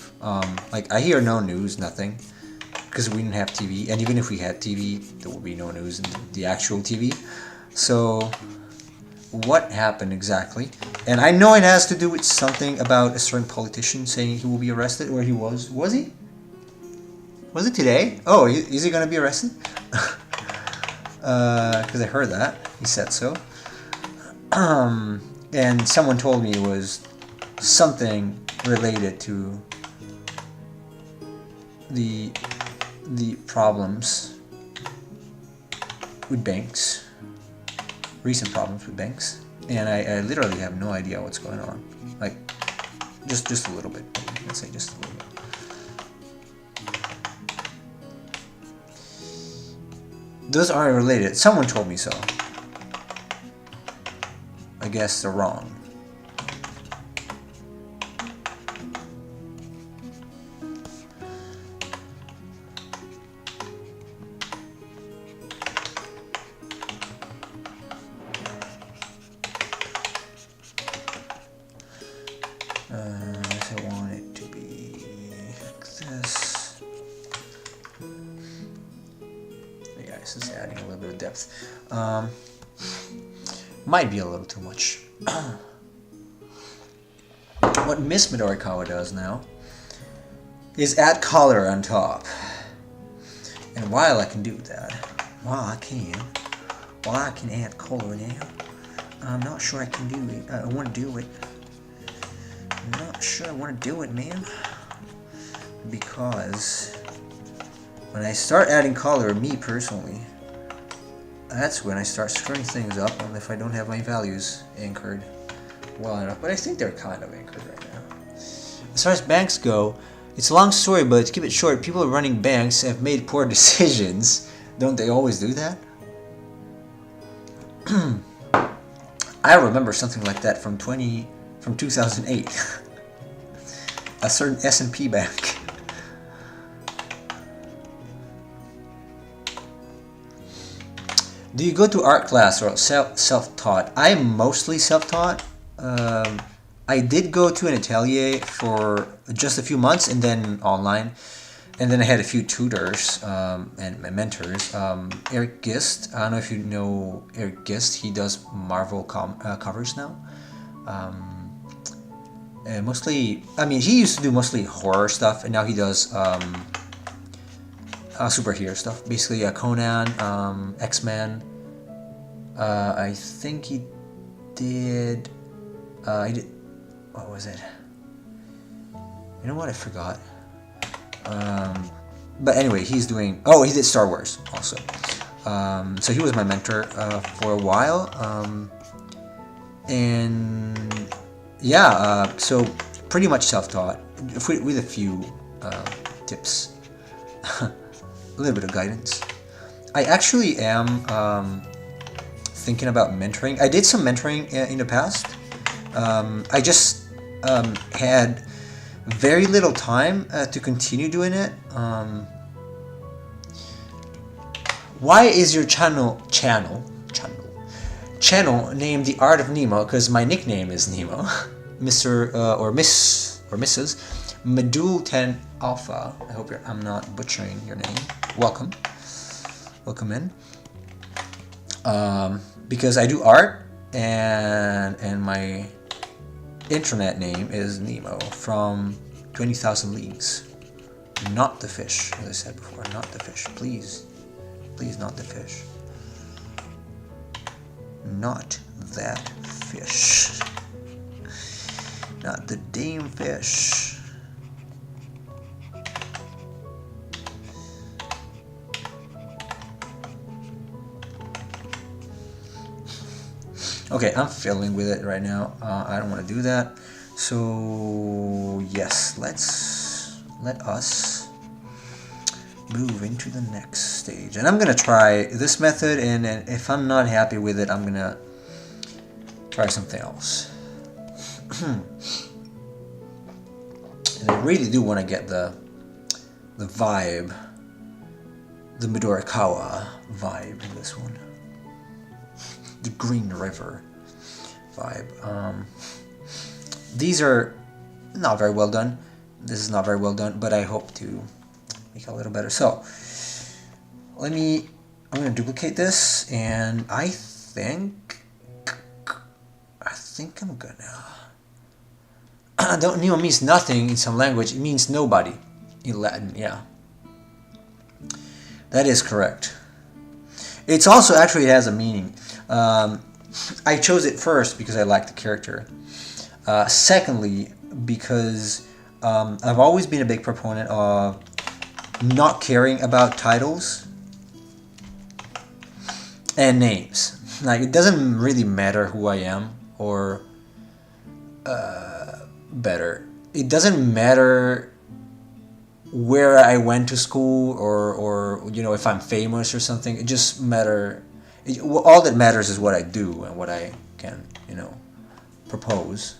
Like, I hear no news, nothing, because we didn't have TV, and even if we had TV, there would be no news in the actual TV. So what happened exactly. And I know it has to do with something about a certain politician saying he will be arrested, or he was. Was he? Was it today? Oh, is he going to be arrested? Because I heard that. He said so. And someone told me it was something related to the problems with banks, recent problems with banks, and I literally have no idea what's going on. Like, just a little bit. Let's say just a little bit. Those aren't related. Someone told me so. I guess they're wrong. I want it to be like this. Yeah, this is adding a little bit of depth. Might be a little too much. What Miss Midorikawa does now is add color on top. And while I can do that, while I can add color now, I'm not sure I can do it. I want to do it. I'm not sure I want to do it, man. Because when I start adding color, me personally, that's when I start screwing things up, and if I don't have my values anchored well enough. But I think they're kind of anchored right now. As far as banks go, it's a long story, but to keep it short, people running banks have made poor decisions. Don't they always do that? I remember something like that from 2008. A certain S&P bank. Do you go to art class or self-taught? I am mostly self-taught. I did go to an atelier for just a few months and then online. And then I had a few tutors and mentors. Eric Gist, I don't know if you know Eric Gist. He does Marvel covers now. And mostly, I mean, he used to do mostly horror stuff, and now he does superhero stuff. Basically, Conan, X-Men. I think he did. What was it? You know what? I forgot. But anyway, he's doing. Oh, he did Star Wars also. So he was my mentor for a while. And yeah, so pretty much self-taught with a few tips, a little bit of guidance. I actually am thinking about mentoring. I did some mentoring in the past. I just had very little time to continue doing it. Why is your channel named The Art of Nemo? Because my nickname is Nemo. Mr. Or Miss or Mrs. Medul 10 Alpha. I hope I'm not butchering your name. Welcome in. Because I do art, and my internet name is Nemo from 20,000 Leagues. Not the fish, as I said before. Not the fish, please. Please, not the fish. Not that fish. Not the damn fish. Okay, I'm fiddling with it right now. I don't want to do that. So yes, let us move into the next stage. And I'm gonna try this method, and if I'm not happy with it, I'm gonna try something else. And I really do want to get the vibe, the Midorikawa vibe in this one. The Green River vibe. These are not very well done. This is not very well done, but I hope to make it a little better. So I'm going to duplicate this, and I think think I'm gonna... Nemo means nothing in some language. It means nobody in Latin, yeah. That is correct. It's also, actually, it has a meaning. I chose it first because I like the character. Secondly, because I've always been a big proponent of not caring about titles and names. Like, it doesn't really matter who I am, or better, it doesn't matter where I went to school, or you know, if I'm famous or something. It just all that matters is what I do and what I can, you know, propose.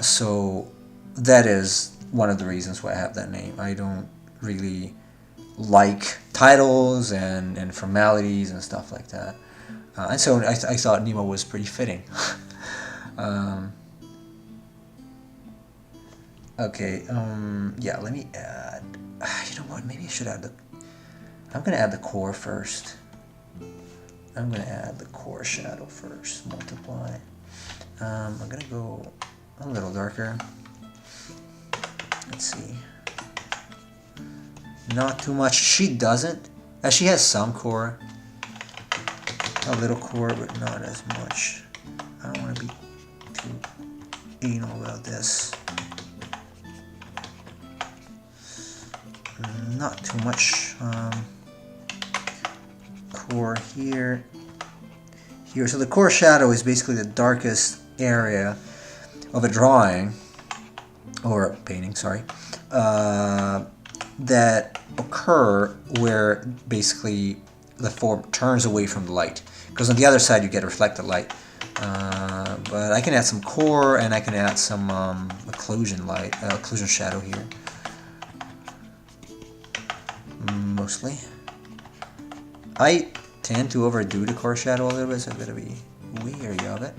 So that is one of the reasons why I have that name. I don't really like titles and formalities and stuff like that. And so I thought Nemo was pretty fitting. Okay, yeah, let me add... You know what, maybe I should add I'm going to add the core first. I'm going to add the core shadow first. Multiply. I'm going to go a little darker. Let's see. Not too much. She doesn't. She has some core. A little core, but not as much. I don't want to be too anal about this. Not too much core here. So the core shadow is basically the darkest area of a drawing, or a painting, sorry, that occur where basically the form turns away from the light. Because on the other side you get reflected light. But I can add some core, and I can add some occlusion light, occlusion shadow here. Mostly. I tend to overdo the core shadow a little bit, so I've got to be wary of it.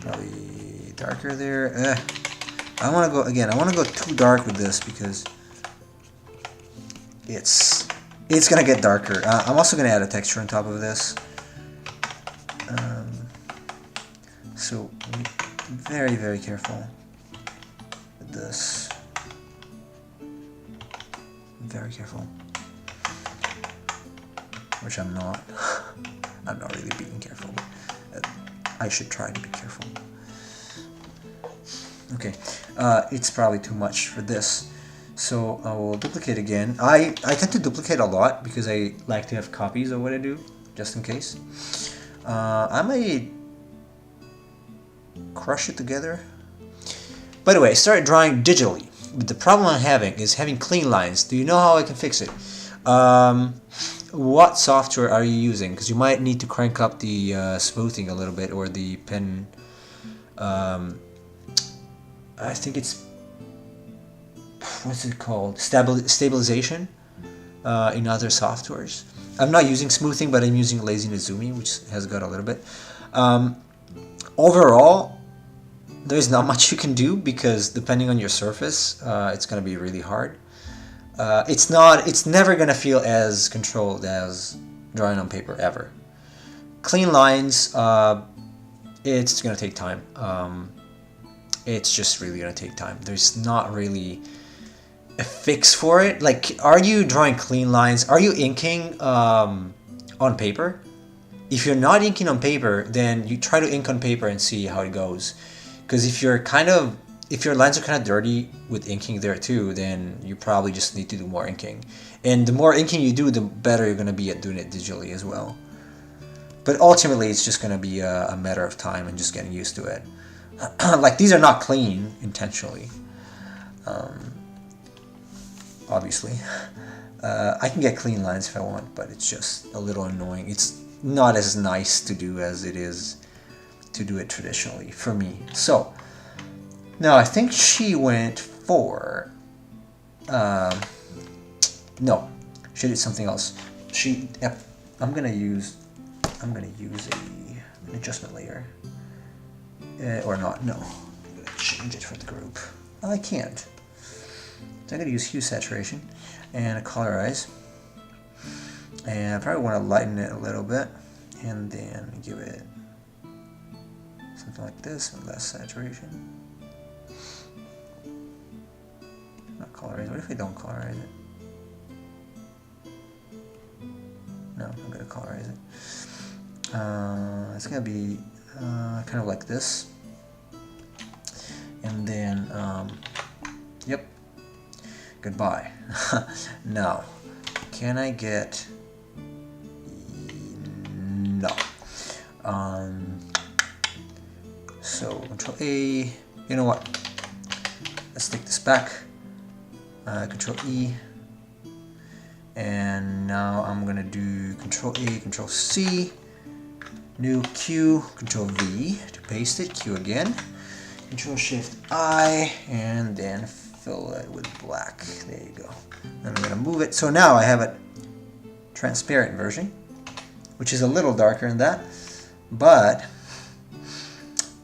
Probably darker there. I want to go again. I want to go too dark with this because it's gonna get darker. I'm also gonna add a texture on top of this. So be very, very careful with this. Very careful. Which I'm not. I'm not really being careful. I should try to be careful. Okay, it's probably too much for this. So I will duplicate again. I tend to duplicate a lot because I like to have copies of what I do, just in case. I may crush it together. By the way, I started drawing digitally, but the problem I'm having is having clean lines. Do you know how I can fix it? What software are you using? Because you might need to crank up the smoothing a little bit, or the pen. I think it's, what's it called? Stabilization in other softwares. I'm not using smoothing, but I'm using Lazy Nezumi, which has got a little bit. Overall, there's not much you can do because depending on your surface, it's going to be really hard. It's never going to feel as controlled as drawing on paper ever. Clean lines, it's going to take time. It's just really going to take time. There's not really a fix for it. Like, are you drawing clean lines? Are you inking on paper? If you're not inking on paper, then you try to ink on paper and see how it goes. Because if your lines are kind of dirty with inking there too, then you probably just need to do more inking. And the more inking you do, the better you're going to be at doing it digitally as well. But ultimately, it's just going to be a matter of time and just getting used to it. Like, these are not clean intentionally. Obviously. I can get clean lines if I want, but it's just a little annoying. It's not as nice to do as it is to do it traditionally for me. So, now I think she went for... no, she did something else. I'm gonna use an adjustment layer. Or not, no. I'm gonna change it for the group. I can't. So I'm going to use hue saturation and colorize. And I probably want to lighten it a little bit, and then give it something like this with less saturation. Not colorize. What if we don't colorize it? No, I'm going to colorize it. It's going to be kind of like this. And then, yep, goodbye. Now, can I get, no. So, Control A, you know what, let's take this back, Control E, and now I'm going to do Control A, Control C, new Q, Control V to paste it, Q again, Control Shift I, and then fill it with black. There you go. And I'm going to move it. So now I have a transparent version, which is a little darker than that, but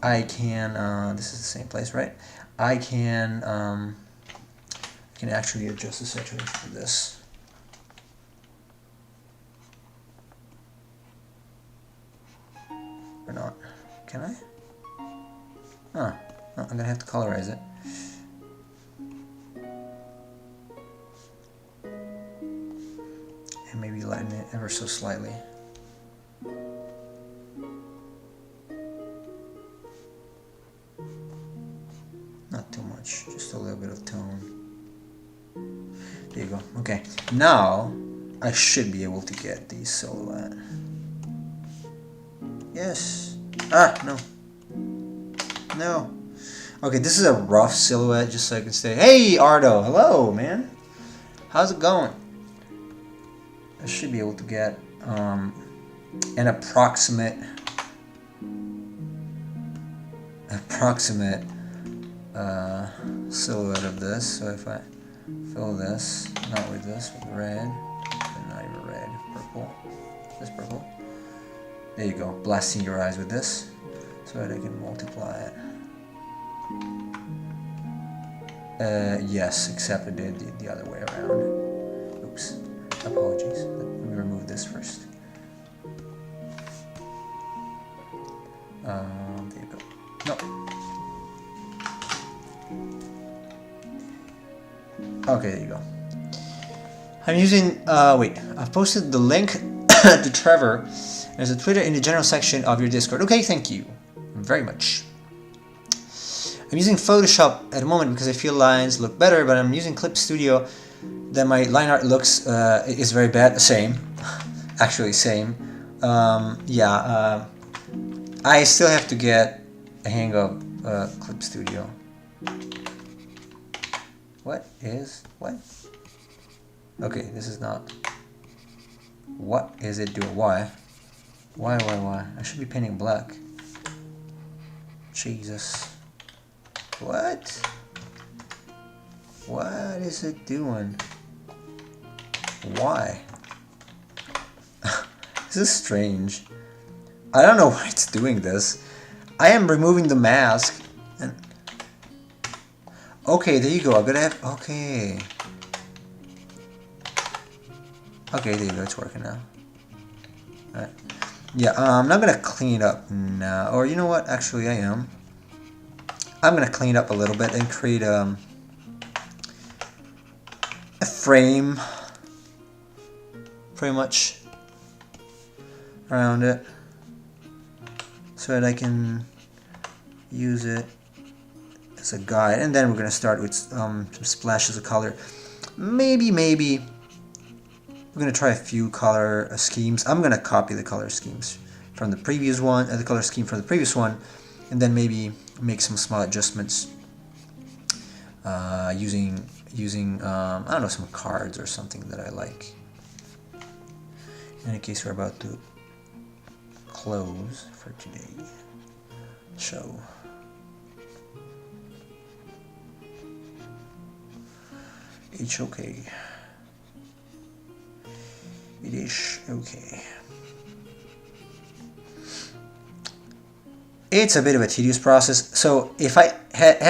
I can, this is the same place, right? I can actually adjust the saturation for this. Or not. Can I? Huh. Oh, I'm going to have to colorize it. And maybe lighten it ever so slightly. Not too much, just a little bit of tone. There you go. Okay, now I should be able to get the silhouette. Yes. Ah, no. No. Okay, this is a rough silhouette, just so I can say, hey, Ardo, hello, man. How's it going? I should be able to get an approximate silhouette of this. So if I fill this, not with this, with red, and not even red, purple, this purple. There you go, blasting your eyes with this, so that I can multiply it. Yes, except I did the other way around. Oops, apologies. Let me remove this first. There you go. No. Okay, there you go. I'm using, wait, I've posted the link to Trevor. There's a Twitter in the general section of your Discord. Okay, thank you very much. I'm using Photoshop at the moment because I feel lines look better, but I'm using Clip Studio. Then my line art looks is very bad. Same, actually same. Yeah, I still have to get a hang of Clip Studio. What? Okay, this is not. What is it doing? Why? Why? I should be painting black. Jesus. What? What is it doing? Why? This is strange. I don't know why it's doing this. I am removing the mask. And okay, there you go. I'm gonna have. Okay. Okay, there you go. It's working now. Alright. Yeah, I'm not gonna clean it up now. Or you know what? Actually, I am. I'm gonna clean it up a little bit and create a frame, pretty much around it, so that I can use it as a guide. And then we're gonna start with some splashes of color. Maybe we're gonna try a few color schemes. I'm gonna copy the color schemes from the previous one, the color scheme from the previous one, and then maybe make some small adjustments using I don't know, some cards or something that I like. In case we're about to close for today. Show. It's okay. It is okay. It's a bit of a tedious process. So if I had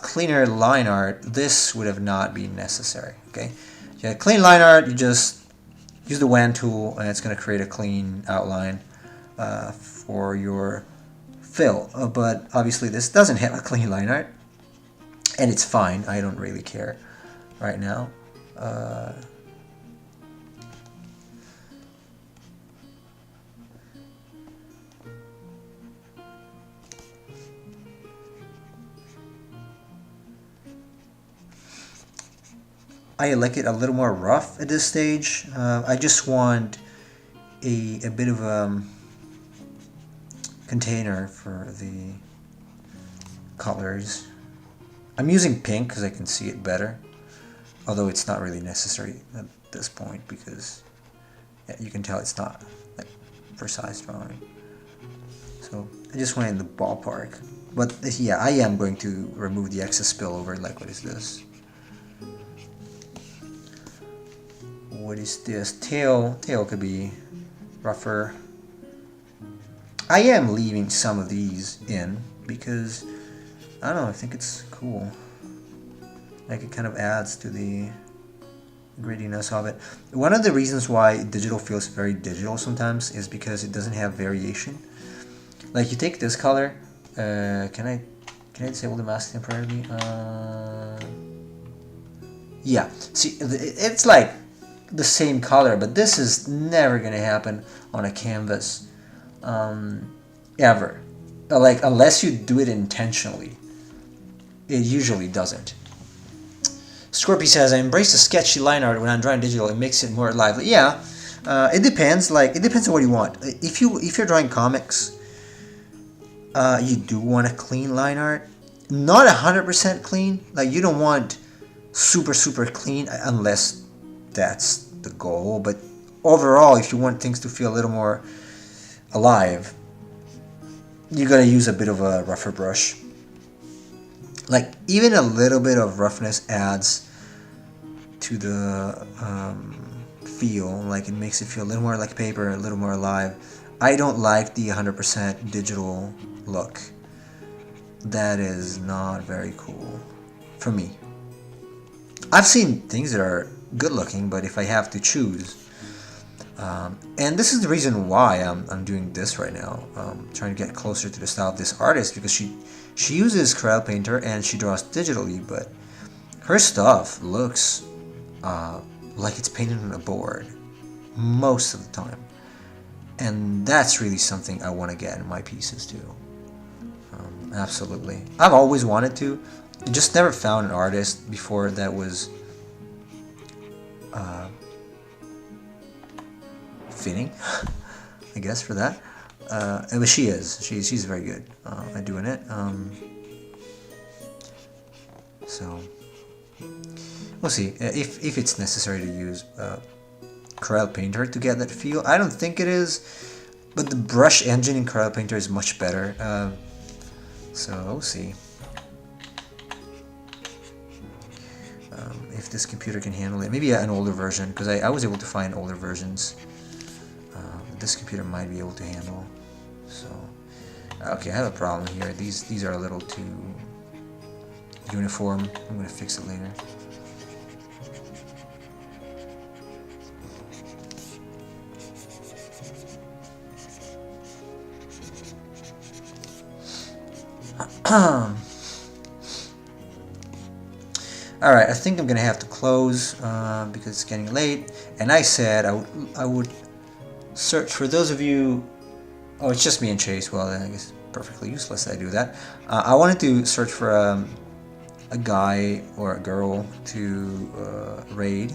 cleaner line art, this would have not been necessary. Okay, yeah, clean line art, you just use the WAN tool and it's going to create a clean outline for your fill. But obviously this doesn't have a clean line art, and it's fine. I don't really care right now. I like it a little more rough at this stage. I just want a bit of a container for the colors. I'm using pink because I can see it better, although it's not really necessary at this point because you can tell it's not like precise drawing. So I just went in the ballpark. But yeah, I am going to remove the excess spillover. Like, what is this? What is this? Tail could be rougher. I am leaving some of these in because I don't know, I think it's cool. Like, it kind of adds to the grittiness of it. One of the reasons why digital feels very digital sometimes is because it doesn't have variation. Like, you take this color, can I disable the mask temporarily? Yeah, see, it's like the same color, but this is never gonna happen on a canvas, ever. Like, unless you do it intentionally, it usually doesn't. Scorpy says, I embrace the sketchy line art when I'm drawing digital. It makes it more lively. Yeah, it depends. Like, it depends on what you want. If you're drawing comics, you do want a clean line art. Not 100% clean. Like, you don't want super clean unless that's the goal. But overall, if you want things to feel a little more alive, you gotta use a bit of a rougher brush. Like, even a little bit of roughness adds to the feel. Like, it makes it feel a little more like paper, a little more alive. I don't like the 100% digital look. That is not very cool for me. I've seen things that are good looking, but if I have to choose, and this is the reason why I'm doing this right now, trying to get closer to the style of this artist, because she uses Corel Painter and she draws digitally, but her stuff looks like it's painted on a board most of the time, and that's really something I want to get in my pieces too. Absolutely, I've always wanted to, just never found an artist before that was fitting, I guess, for that. But she's very good at doing it. So we'll see if it's necessary to use Corel Painter to get that feel. I don't think it is, but the brush engine in Corel Painter is much better. So we'll see if this computer can handle it. Maybe an older version, because I was able to find older versions. This computer might be able to handle. So, okay, I have a problem here. These are a little too uniform. I'm gonna fix it later. Alright, I think I'm gonna have to close because it's getting late. And I said I would search for those of you. Oh, it's just me and Chase. Well, I guess perfectly useless that I do that. I wanted to search for a guy or a girl to raid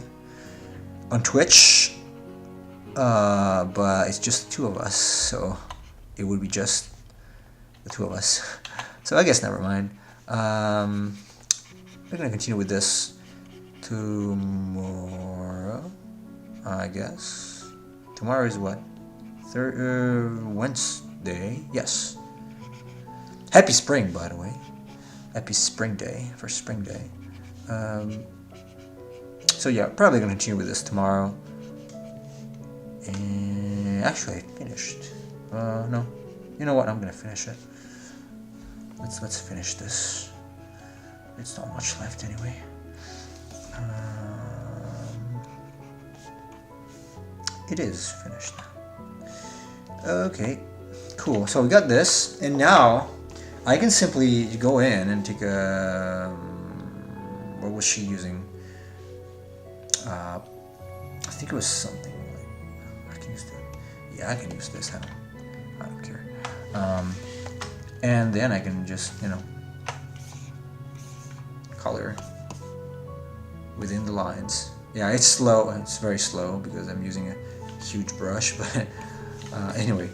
on Twitch, but it's just the two of us, so it would be just the two of us. So I guess never mind. We're gonna continue with this tomorrow, I guess. Tomorrow is what? Wednesday? Yes. Happy spring, by the way. Happy spring day, for spring day. So yeah, probably gonna continue with this tomorrow. And actually, I finished. No. You know what? I'm gonna finish it. Let's finish this. It's not much left anyway. It is finished now. Okay, cool. So we got this, and now I can simply go in and take a. What was she using? I think it was something like I can use that. Yeah, I can use this. I don't care. And then I can just color within the lines. Yeah, it's slow. It's very slow because I'm using a huge brush, but anyway,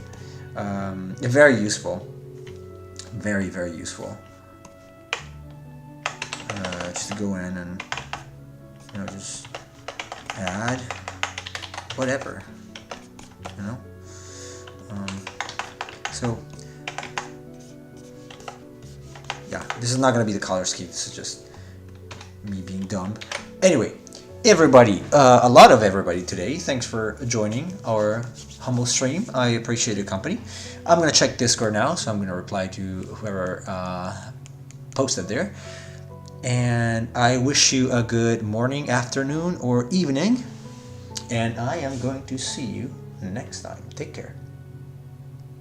very useful. Very, very useful. Just to go in and just add whatever, so yeah, this is not going to be the color scheme. This is just me being dumb. Anyway, everybody, a lot of everybody today, thanks for joining our humble stream. I appreciate your company. I'm going to check Discord now, so I'm going to reply to whoever posted there. And I wish you a good morning, afternoon, or evening. And I am going to see you next time. Take care.